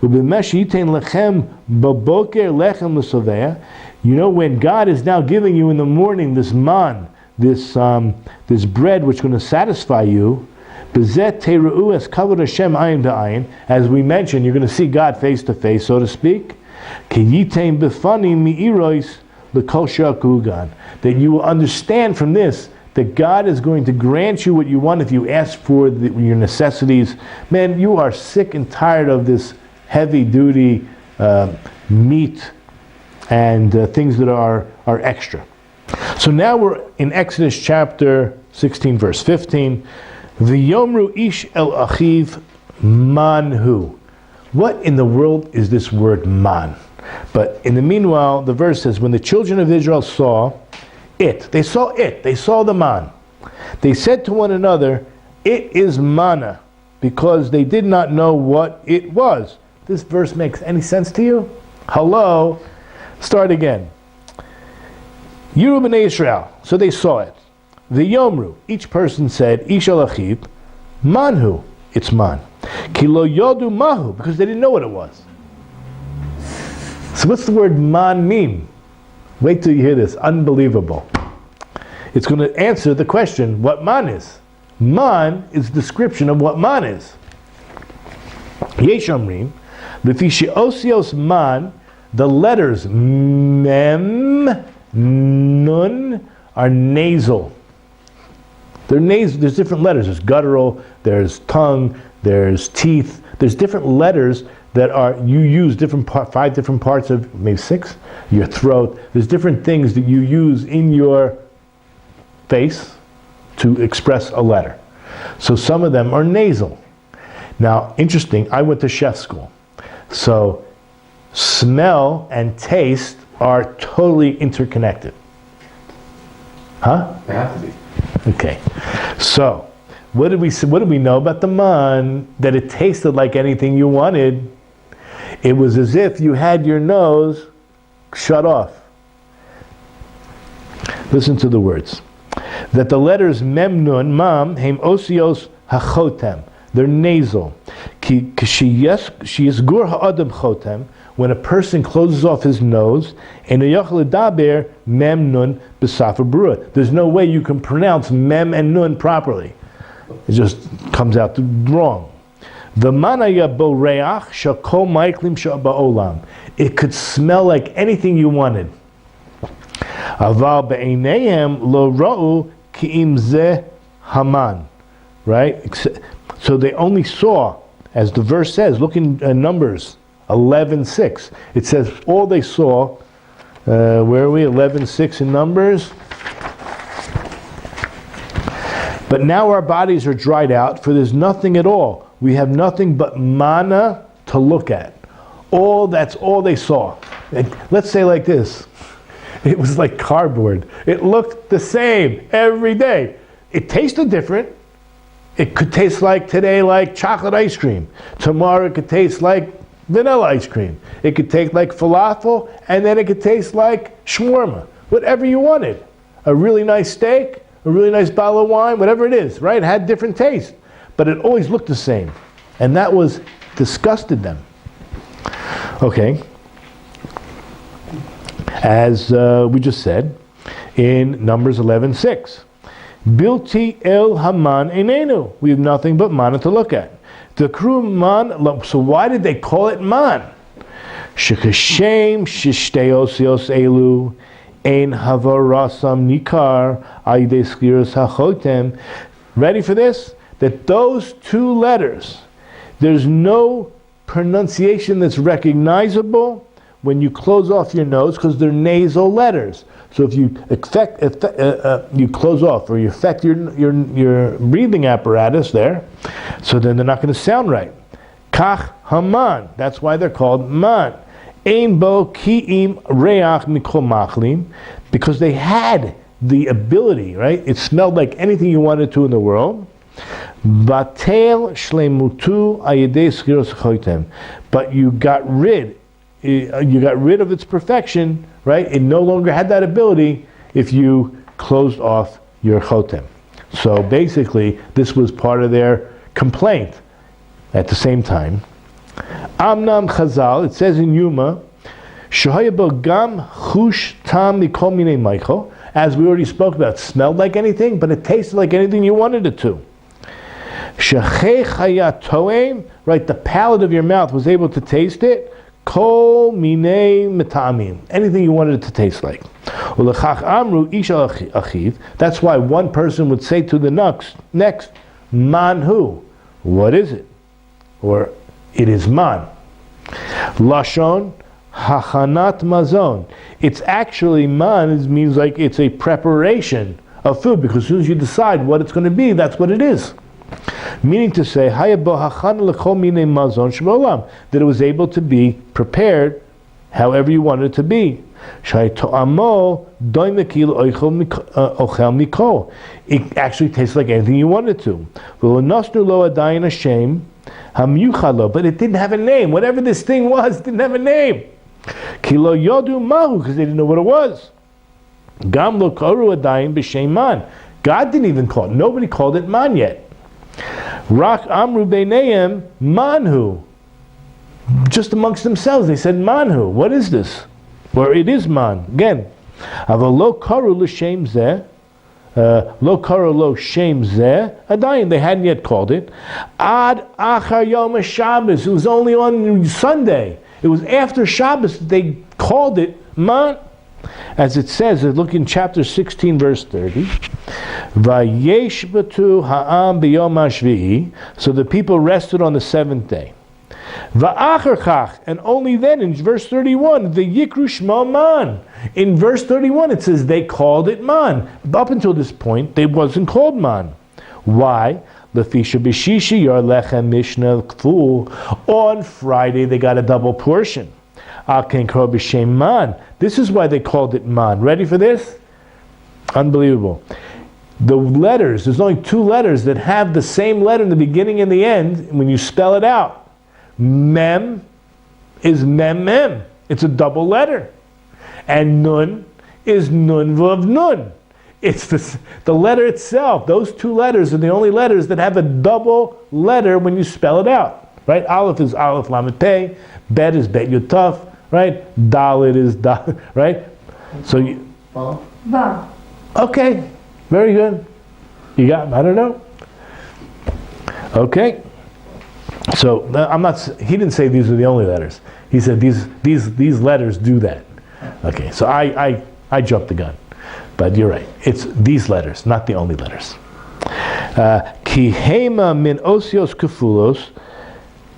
Speaker 1: U'b'mesh yitein lechem b'boker lechem l'soveh. You know, when God is now giving you in the morning this man, this bread which is going to satisfy you, as we mentioned, you're going to see God face to face, so to speak. That you will understand from this that God is going to grant you what you want if you ask for your necessities. Man, you are sick and tired of this heavy-duty meat and things that are extra. So now we're in Exodus chapter 16, verse 15. V'yomru ish el achiv manhu. What in the world is this word man? But in the meanwhile, the verse says, when the children of Israel saw it, they saw the man. They said to one another, it is manna, because they did not know what it was. This verse makes any sense to you? Hello? Start again. Yiru b'nei Israel, so they saw it. V'yomru, each person said, ish el achiv manhu, it's man. Ki lo yodu mahu, because they didn't know what it was. So what's the word man mean? Wait till you hear this. Unbelievable. It's going to answer the question, what man is. Man is a description of what man is. Yesh omrim, lefi she'osios man, the letters mem, nun, are nasal. They're nasal. There's different letters. There's guttural, there's tongue, there's teeth. There's different letters that you use 5 different parts of, maybe 6, your throat. There's different things that you use in your face to express a letter. So some of them are nasal. Now, interesting, I went to chef school. So smell and taste are totally interconnected. Huh?
Speaker 2: They have to be.
Speaker 1: Okay. So, what did we know about the man? That it tasted like anything you wanted. It was as if you had your nose shut off. Listen to the words. That the letters mem nun, mam, heim osios hachotem. They're nasal. Ki yisgur ha'adam chotem. When a person closes off his nose, and mem nun b'safa brua. There's no way you can pronounce mem and nun properly. It just comes out wrong. The manaya boreach shakol maiklim ba'olam. It could smell like anything you wanted. Aval be'eineihem lo ra'u ki'im zeh haman. Right? So they only saw, as the verse says, look in Numbers 11:6. It says all they saw. Where are we? 11:6 in Numbers. But now our bodies are dried out, for there's nothing at all. We have nothing but manna to look at. That's all they saw. Let's say like this. It was like cardboard. It looked the same every day. It tasted different. It could taste like today like chocolate ice cream. Tomorrow it could taste like vanilla ice cream. It could taste like falafel, and then it could taste like shawarma. Whatever you wanted. A really nice steak, a really nice bottle of wine, whatever it is, right? It had different taste. but it always looked the same. And that disgusted them. Okay. As we just said in Numbers 11:6. Bilti el haman einenu. We have nothing but manna to look at. The crew man, so why did they call it man? Shekashem shishtei osios elu ein havarasam nikar ayde skiras hachotem. Ready for this? That those two letters, there's no pronunciation that's recognizable when you close off your nose because they're nasal letters. So if you you close off or you affect your breathing apparatus there, so then they're not going to sound right. Kach haman. That's why they're called man. Ein bo ki'im reach mikol machlim, because they had the ability, right? It smelled like anything you wanted to in the world. Batel shlemutu ayedei skiros chotem. But you got rid of its perfection, right? It no longer had that ability if you closed off your chotem. So basically, this was part of their complaint. At the same time, Amnam Chazal, it says in Yuma, Shahayabo gam chush tam mikol minei maicho, as we already spoke about, it smelled like anything, but it tasted like anything you wanted it to. Shachei chayat toem, right? The palate of your mouth was able to taste it. Kol minei metamim, anything you wanted it to taste like. Ulechach amru isha achiv. That's why one person would say to the next, manhu, what is it? Or it is man. Lashon hachanat mazon. It's actually man. It means like it's a preparation of food, because as soon as you decide what it's going to be, that's what it is. Meaning to say, that it was able to be prepared however you wanted it to be. It actually tastes like anything you wanted to. But it didn't have a name. Whatever this thing was, it didn't have a name. Because they didn't know what it was. God didn't even call it. Nobody called it man yet. Rak amru beineim manhu. Just amongst themselves, they said manhu. What is this? Or it is man. Again, aval lo karu l'shem zeh, lo karu lo shem zeh adayin. They hadn't yet called it. Ad achar yom Shabbos. It was only on Sunday. It was after Shabbos that they called it man. As it says, look in chapter 16, verse 30. Vayeshbatu ha'am b'yom hashvi'i. So the people rested on the seventh day. Va'achar chach, and only then in verse 31, the yikru shmo man. In verse 31, it says they called it man. Up until this point, they wasn't called man. Why? Lefisha b'shishi yar lechem mishnah kful. On Friday, they got a double portion. This is why they called it man. Ready for this? Unbelievable. The letters, there's only two letters that have the same letter in the beginning and the end when you spell it out. Mem is mem mem. It's a double letter. And nun is nun vav nun. It's the letter itself. Those two letters are the only letters that have a double letter when you spell it out. Right? Aleph is Aleph Lamed Pei. Bet is Bet Yutaf. Right? Dalit is Dalit. Right? So you...
Speaker 3: Vav.
Speaker 1: Okay. Very good. You got, I don't know. Okay. So he didn't say these are the only letters. He said these letters do that. Okay. So I jumped the gun. But you're right. It's these letters, not the only letters. Ki hema min osios kefulos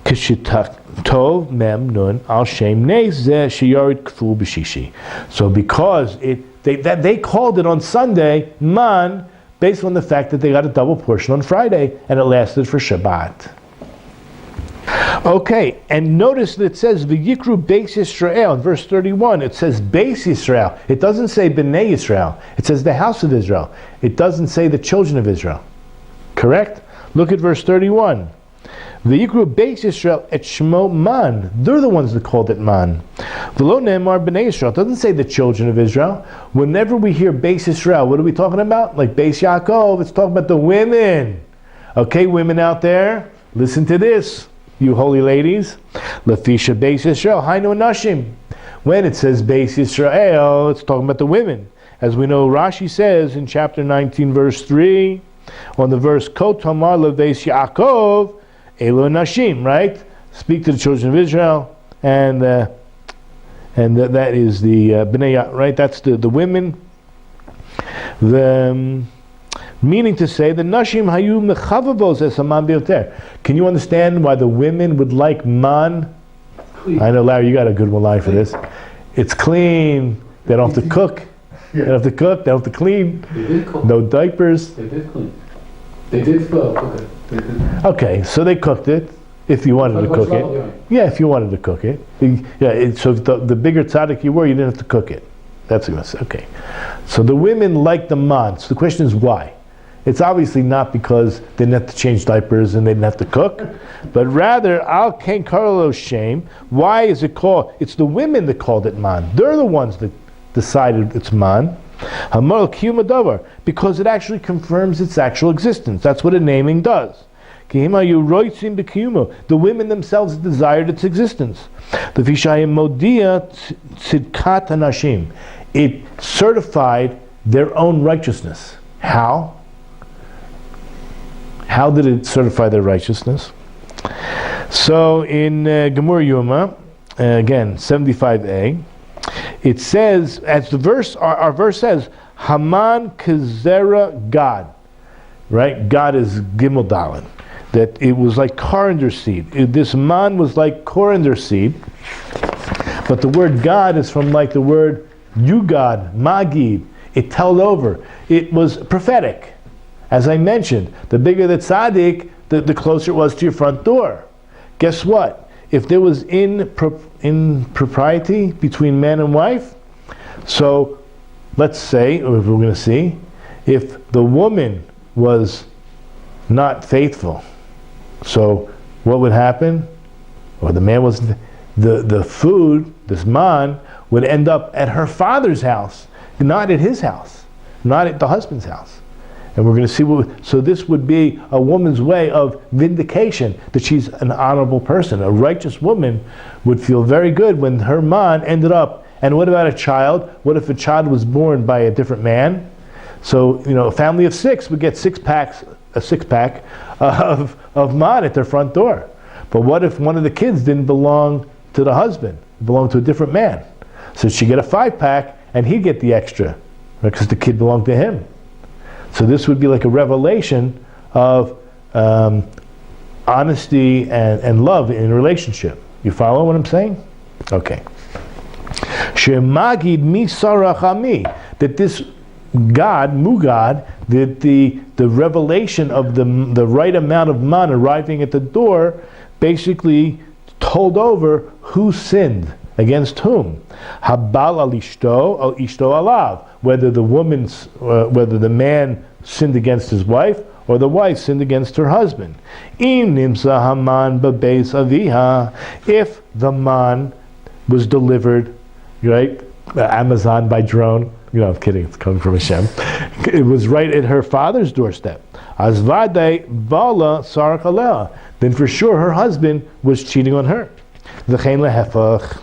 Speaker 1: Tov mem nun al shem nezeh sheyarid kful b'shishi. So because they called it on Sunday man, based on the fact that they got a double portion on Friday and it lasted for Shabbat. Okay, and notice that it says v'yikru beis Yisrael in verse 31. It says beis Yisrael. It doesn't say bnei Yisrael. It says the house of Israel. It doesn't say the children of Israel. Correct? Look at verse 31. The Yikru Beis Yisrael et Shmo Man. They're the ones that called it Man. V'lo ne'emar b'nei Yisrael. It doesn't say the children of Israel. Whenever we hear Beis Yisrael, what are we talking about? Like Beis Yaakov, it's talking about the women Okay, women out there, listen to this, you holy ladies. Lefisha Beis Yisrael, Hainu Nashim. When it says Beis Yisrael, it's talking about the women. As we know, Rashi says in chapter 19, verse 3, on the verse, Ko Tamar Leveis Yaakov, Elo Nashim, right? Speak to the children of Israel, and that is the Bnei, right? That's the women. Meaning to say, the Nashim Hayu Mechavavos es Haman Bioter. Can you understand why the women would like man? Clean. I know, Larry, you got a good one line for this. It's clean. They don't have to cook. They don't have to cook. They don't have to clean.
Speaker 2: They did cook.
Speaker 1: No diapers.
Speaker 2: They did clean. They did cook it. They did.
Speaker 1: Okay, so they cooked it. If you wanted to cook it. Yeah, if you wanted to cook it. So if the bigger tzaddik you were, you didn't have to cook it. That's what I'm going to say. Okay. So the women like the man. So the question is why? It's obviously not because they didn't have to change diapers and they didn't have to cook, but rather, Al Ken Carlos shame. Why is it called? It's the women that called it man. They're the ones that decided it's man. Hamar Kiyuma Davar, because it actually confirms its actual existence. That's what a naming does. The women themselves desired its existence. The Vishayim Modia Tzidkat Hanashim. It certified their own righteousness. How? How did it certify their righteousness? So in Gemur Yuma, again 75a, it says, as the verse, our verse says, Haman Kezera God, right? God is Gimel Dalin. That it was like coriander seed. This man was like coriander seed, but the word God is from like the word Yugad, Magid. It told over. It was prophetic. As I mentioned, the bigger the tzaddik, the closer it was to your front door. Guess what? If there was impropriety between man and wife, so let's say, or if we're going to see, if the woman was not faithful, so what would happen? Or the man was, the food, this man, would end up at her father's house, not at his house, not at the husband's house. And we're going to see so this would be a woman's way of vindication, that she's an honorable person. A righteous woman would feel very good when her man ended up. And what about a child? What if a child was born by a different man? So, a family of 6 would get a six pack of man at their front door. But what if one of the kids didn't belong to the husband, belonged to a different man? So she'd get a 5-pack and he'd get the extra, because the kid belonged to him. So this would be like a revelation of honesty and love in a relationship. You follow what I'm saying? Okay. Shemagid mi sarachami, that this God, Mugad, that the revelation of the right amount of man arriving at the door basically told over who sinned against whom. Habal al ishto alav, whether the man sinned against his wife or the wife sinned against her husband. Im nimsa haman bebeis aviha, if the man was delivered, right, Amazon by drone. I'm kidding, it's coming from Hashem. It was right at her father's doorstep. Azvadei bala sarak aleh, then for sure her husband was cheating on her. V'chein lehefach.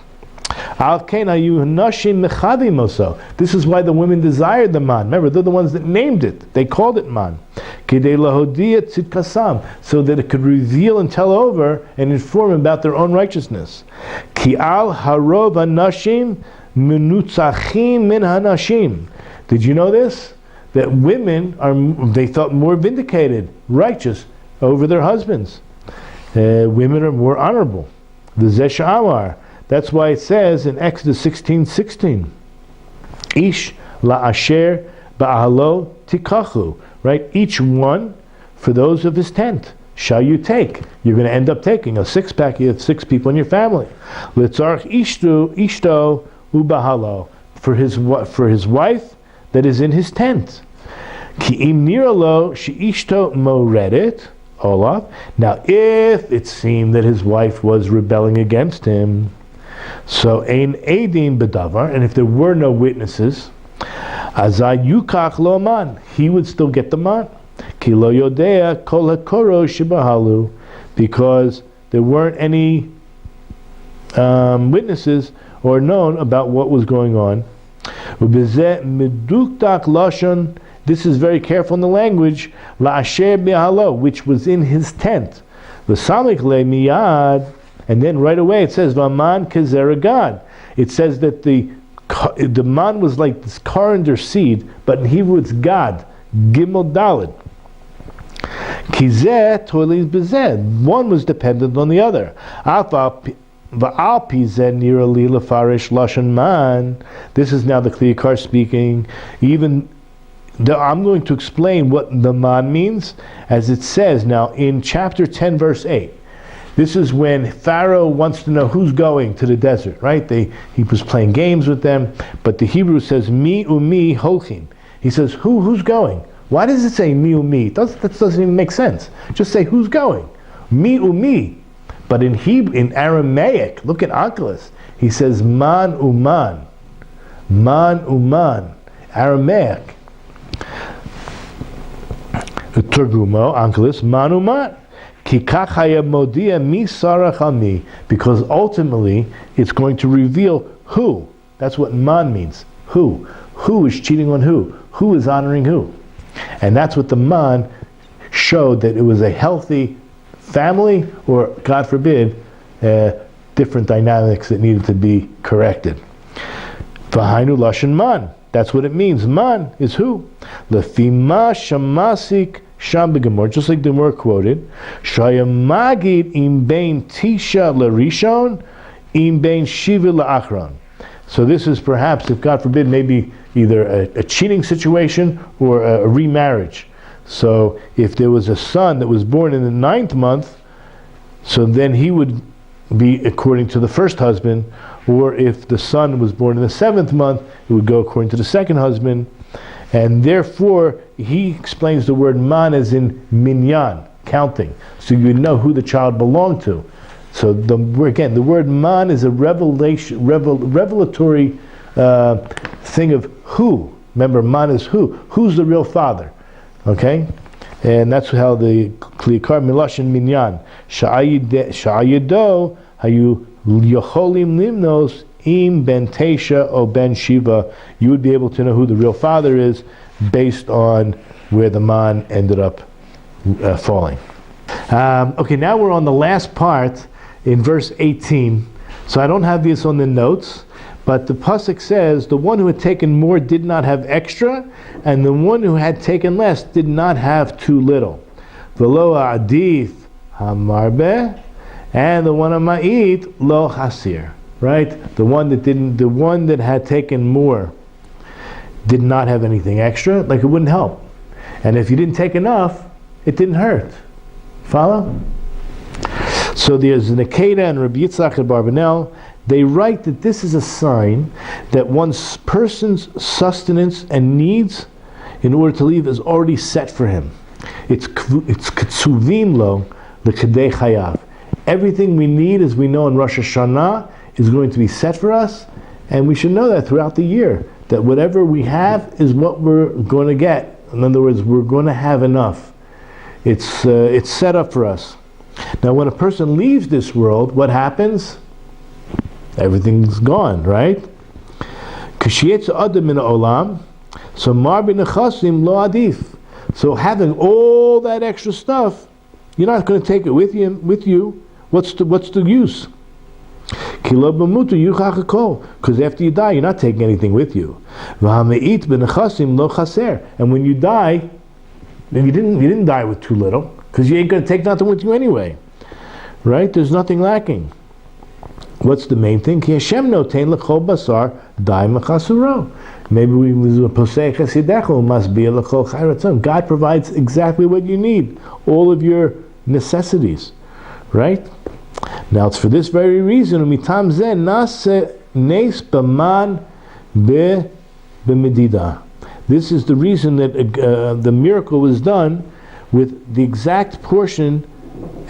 Speaker 1: This is why the women desired the man. Remember, they're the ones that named it. They called it man. So that it could reveal and tell over and inform about their own righteousness. Did you know this? That women they felt more vindicated, righteous over their husbands. Women are more honorable. The Zesh Amar. That's why it says in Exodus 16:16, Ish la'asher ba'ahalo tikachu, right? Each one for those of his tent shall you take. You're going to end up taking a 6-pack. You have 6 people in your family. Litzarch ishto ubahalo, for his wife that is in his tent. Ki im niralo she ishto moredet olav. Now, if it seemed that his wife was rebelling against him, so ein edim bedavar, and if there were no witnesses, azay yukach lo man, he would still get the man. Ki lo yodea kol hakoro shebahalu, because there weren't any witnesses or known about what was going on. Ubezeh meduktak lashon, this is very careful in the language, la'asher behalo, which was in his tent. V'samich le miyad, and then right away it says v'aman kezerah gad. It says that the man was like this coriander seed, but in Hebrew it's gad, gimel dalid. Kizeh toiliz bezeh, one was dependent on the other. This is now the Kliyakar speaking. I'm going to explain what the man means, as it says now in chapter 10, verse 8. This is when Pharaoh wants to know who's going to the desert, right? He was playing games with them, but the Hebrew says, Mi umi holchim. He says, who's going? Why does it say mi umi? That doesn't even make sense. Just say, who's going? Mi umi. But in Hebrew, in Aramaic, look at Onkelos, he says man uman. Man uman. Aramaic. Turgumo, Onkelos, man uman. Kikach hayab modia mi sarach al mi. Because ultimately, it's going to reveal who. That's what man means. Who. Who is cheating on who? Who is honoring who? And that's what the man showed, that it was a healthy family, or God forbid, different dynamics that needed to be corrected. V'hainu lashon man. That's what it means. Man is who? Lefima shamasik sham b'gemor. Just like the Gemara quoted, shayamagid im bein tisha l'rishon, im bein shiva l'achron. So this is perhaps, if God forbid, maybe either a cheating situation or a remarriage. So if there was a son that was born in the 9th month, so then he would be according to the first husband, or if the son was born in the 7th month, it would go according to the second husband. And therefore, he explains the word man as in minyan, counting. So you know who the child belonged to. So the word man is a revelatory thing of who. Remember, man is who. Who's the real father? Okay, and that's how the Kliyakar Milashin Minyan Sha'ayido Hayu Yocholim Limnos Im Ben Tesha O Ben Shiva. You would be able to know who the real father is based on where the man ended up falling. Okay, now we're on the last part in verse 18. So I don't have this on the notes, but the pasuk says, the one who had taken more did not have extra, and the one who had taken less did not have too little. V'lo adif hamarbe, and the one ama'it lo hasir. Right? The one that had taken more did not have anything extra, like it wouldn't help. And if you didn't take enough, it didn't hurt. Follow? So there's an Educator and Rabbi Yitzchak and Barbanel. They write that this is a sign that one's person's sustenance and needs in order to leave is already set for him. It's ktsuvim lo l'kedei chayav. Everything we need, as we know in Rosh Hashanah, is going to be set for us, and we should know that throughout the year, that whatever we have is what we're going to get. In other words, we're going to have enough. It's set up for us. Now, when a person leaves this world, what happens? Everything's gone, right? K'shietz adam min olam, so mar b'nechasim lo adif. So having all that extra stuff, you're not going to take it with you. What's the use? Because after you die, you're not taking anything with you. And when you die, then you didn't die with too little, because you ain't going to take nothing with you anyway, right? There's nothing lacking. What's the main thing? Maybe God provides exactly what you need, all of your necessities, right? Now it's for this very reason. This is the reason that the miracle was done with the exact portion.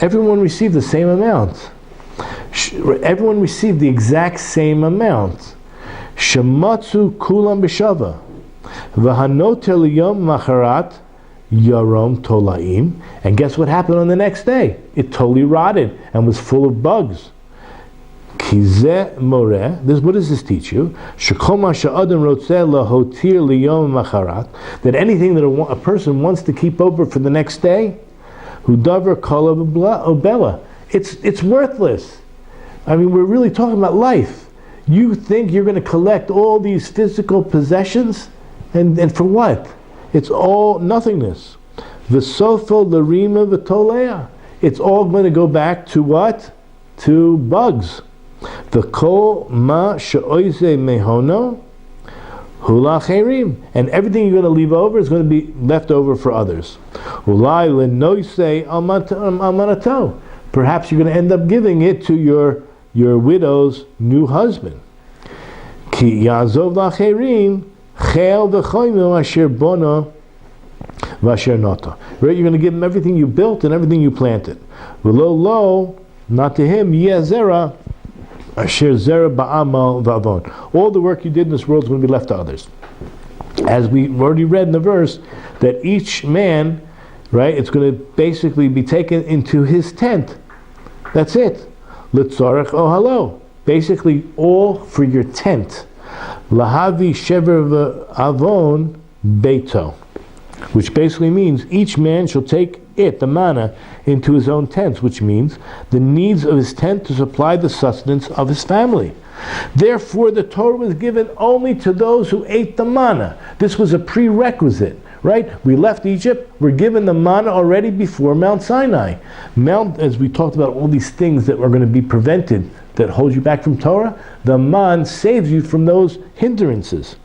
Speaker 1: Everyone received the same amount. Everyone received the exact same amount. Shematzu kulam b'shava. V'hanoter liyom macharat yarom tolaim. And guess what happened on the next day? It totally rotted and was full of bugs. Kizeh moreh. What does this teach you? Shekol sha'adam rotzeh lahotir liyom macharat. That anything that a person wants to keep over for the next day, hudavar kol obela. It's worthless. I mean, we're really talking about life. You think you're going to collect all these physical possessions, and for what? It's all nothingness. V'sofo l'rima v'tolea. It's all going to go back to what? To bugs. V'kol ma she'oize mehono hula cherim. And everything you're going to leave over is going to be left over for others. Ulai l'noise almanato. Perhaps you're going to end up giving it to your widow's new husband. Ki yazov lacherim chel v'choymo asher bono v'asher nota. Right, you're going to give him everything you built and everything you planted. V'lo lo, not to him, yeh zera asher zera ba'amal v'avon. All the work you did in this world is going to be left to others. As we already read in the verse, that each man, right, it's going to basically be taken into his tent. That's it. L'tzorech ohalo. Basically, all for your tent. Lahavi shever v'avon beito. Which basically means each man shall take it, the manna, into his own tent, which means the needs of his tent to supply the sustenance of his family. Therefore, the Torah was given only to those who ate the manna. This was a prerequisite. Right? We left Egypt, we're given the manna already before Mount Sinai. As we talked about all these things that are going to be prevented, that hold you back from Torah, the man saves you from those hindrances.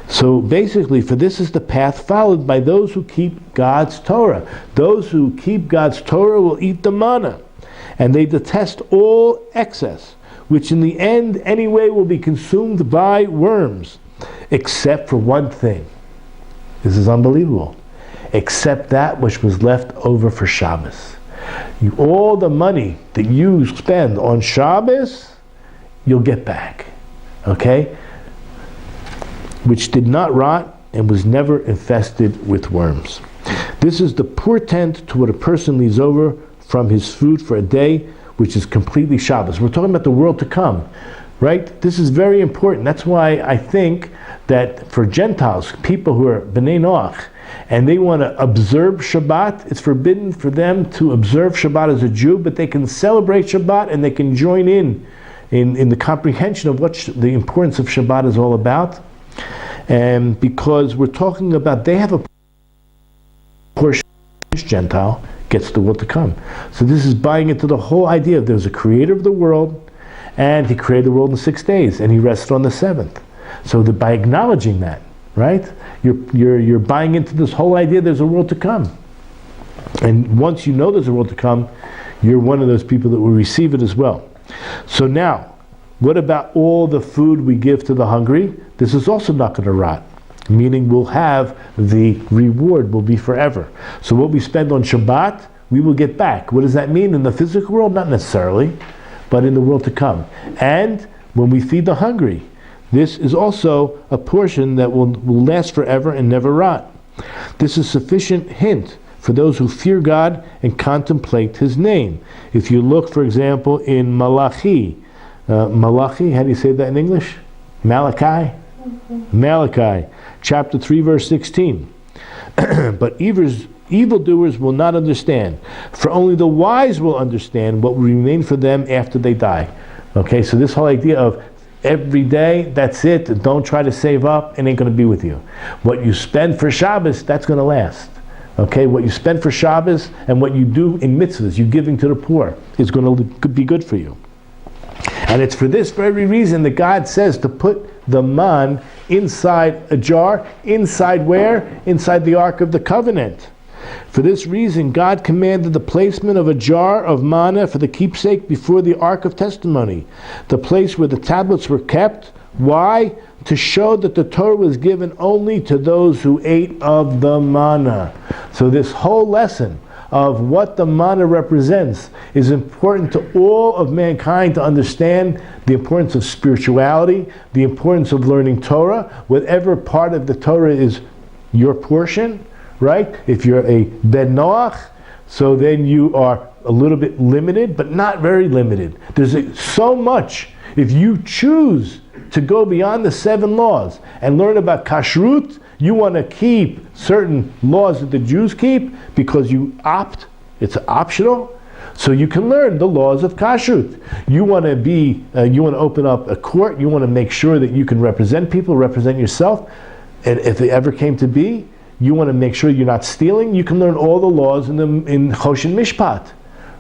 Speaker 1: So basically, for this is the path followed by those who keep God's Torah. Those who keep God's Torah will eat the manna, and they detest all excess, which in the end anyway will be consumed by worms, except for one thing. This is unbelievable. Except that which was left over for Shabbos. All the money that you spend on Shabbos, you'll get back. Okay? Which did not rot and was never infested with worms. This is the portent to what a person leaves over from his food for a day, which is completely Shabbos. We're talking about the world to come. Right? This is very important. That's why I think that for Gentiles, people who are B'nai Noach, and they want to observe Shabbat, it's forbidden for them to observe Shabbat as a Jew, but they can celebrate Shabbat and they can join in the comprehension of what the importance of Shabbat is all about. And because we're talking about, they have a portion, each Gentile gets the world to come. So this is buying into the whole idea of there's a creator of the world, and he created the world in 6 days, and he rested on the seventh. So that by acknowledging that, right, you're buying into this whole idea there's a world to come. And once you know there's a world to come, you're one of those people that will receive it as well. So now, what about all the food we give to the hungry? This is also not going to rot. Meaning we'll have the reward will be forever. So what we spend on Shabbat, we will get back. What does that mean? In the physical world? Not necessarily, but in the world to come. And when we feed the hungry, this is also a portion that will last forever and never rot. This is sufficient hint for those who fear God and contemplate His name. If you look, for example, in Malachi, Malachi, how do you say that in English? Malachi? Malachi, chapter 3, verse 16. But evildoers will not understand, for only the wise will understand what will remain for them after they die. Okay, so this whole idea of every day, that's it, don't try to save up, it ain't going to be with you. What you spend for Shabbos, that's going to last. Okay, what you spend for Shabbos and what you do in mitzvahs, you giving to the poor, is going to be good for you. And it's for this very reason that God says to put the man inside a jar. Inside where? Inside the Ark of the Covenant. For this reason, God commanded the placement of a jar of manna for the keepsake before the Ark of Testimony, the place where the tablets were kept. Why? To show that the Torah was given only to those who ate of the manna. So this whole lesson of what the manna represents is important to all of mankind to understand the importance of spirituality, the importance of learning Torah. Whatever part of the Torah is your portion, right? If you're a Ben Noach, so then you are a little bit limited, but not very limited. There's so much. If you choose to go beyond the 7 laws and learn about kashrut, you want to keep certain laws that the Jews keep because you opt, it's optional, so you can learn the laws of kashrut. You want to open up a court, you want to make sure that you can represent people, represent yourself, and if it ever came to be, you want to make sure you're not stealing, you can learn all the laws in Choshen Mishpat,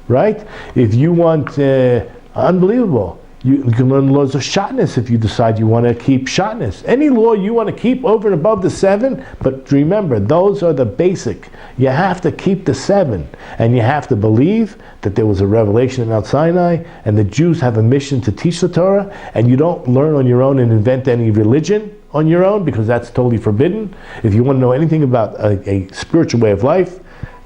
Speaker 1: right? If you want, unbelievable, you can learn the laws of shatnez if you decide you want to keep shatnez. Any law you want to keep over and above the 7, but remember, those are the basic. You have to keep the 7, and you have to believe that there was a revelation at Mount Sinai, and the Jews have a mission to teach the Torah, and you don't learn on your own and invent any religion on your own, because that's totally forbidden. If you want to know anything about a spiritual way of life,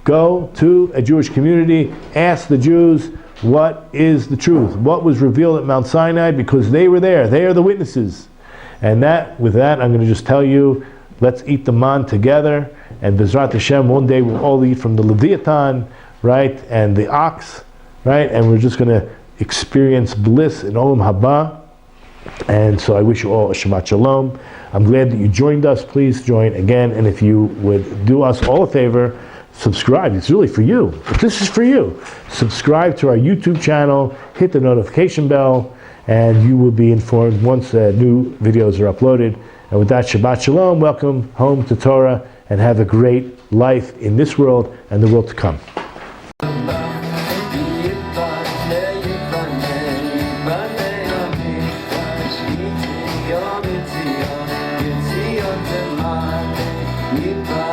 Speaker 1: go to a Jewish community, ask the Jews, what is the truth? What was revealed at Mount Sinai? Because they were there. They are the witnesses. And with that, I'm going to just tell you, let's eat the man together. And B'ezrat Hashem, one day we'll all eat from the Leviathan, right? And the ox, right? And we're just going to experience bliss in Olam Haba. And so I wish you all a Shabbat Shalom. I'm glad that you joined us. Please join again. And if you would do us all a favor, subscribe. It's really for you. This is for you. Subscribe to our YouTube channel, hit the notification bell, and you will be informed once new videos are uploaded. And with that, Shabbat Shalom, welcome home to Torah, and have a great life in this world and the world to come.
Speaker 3: Yiboneh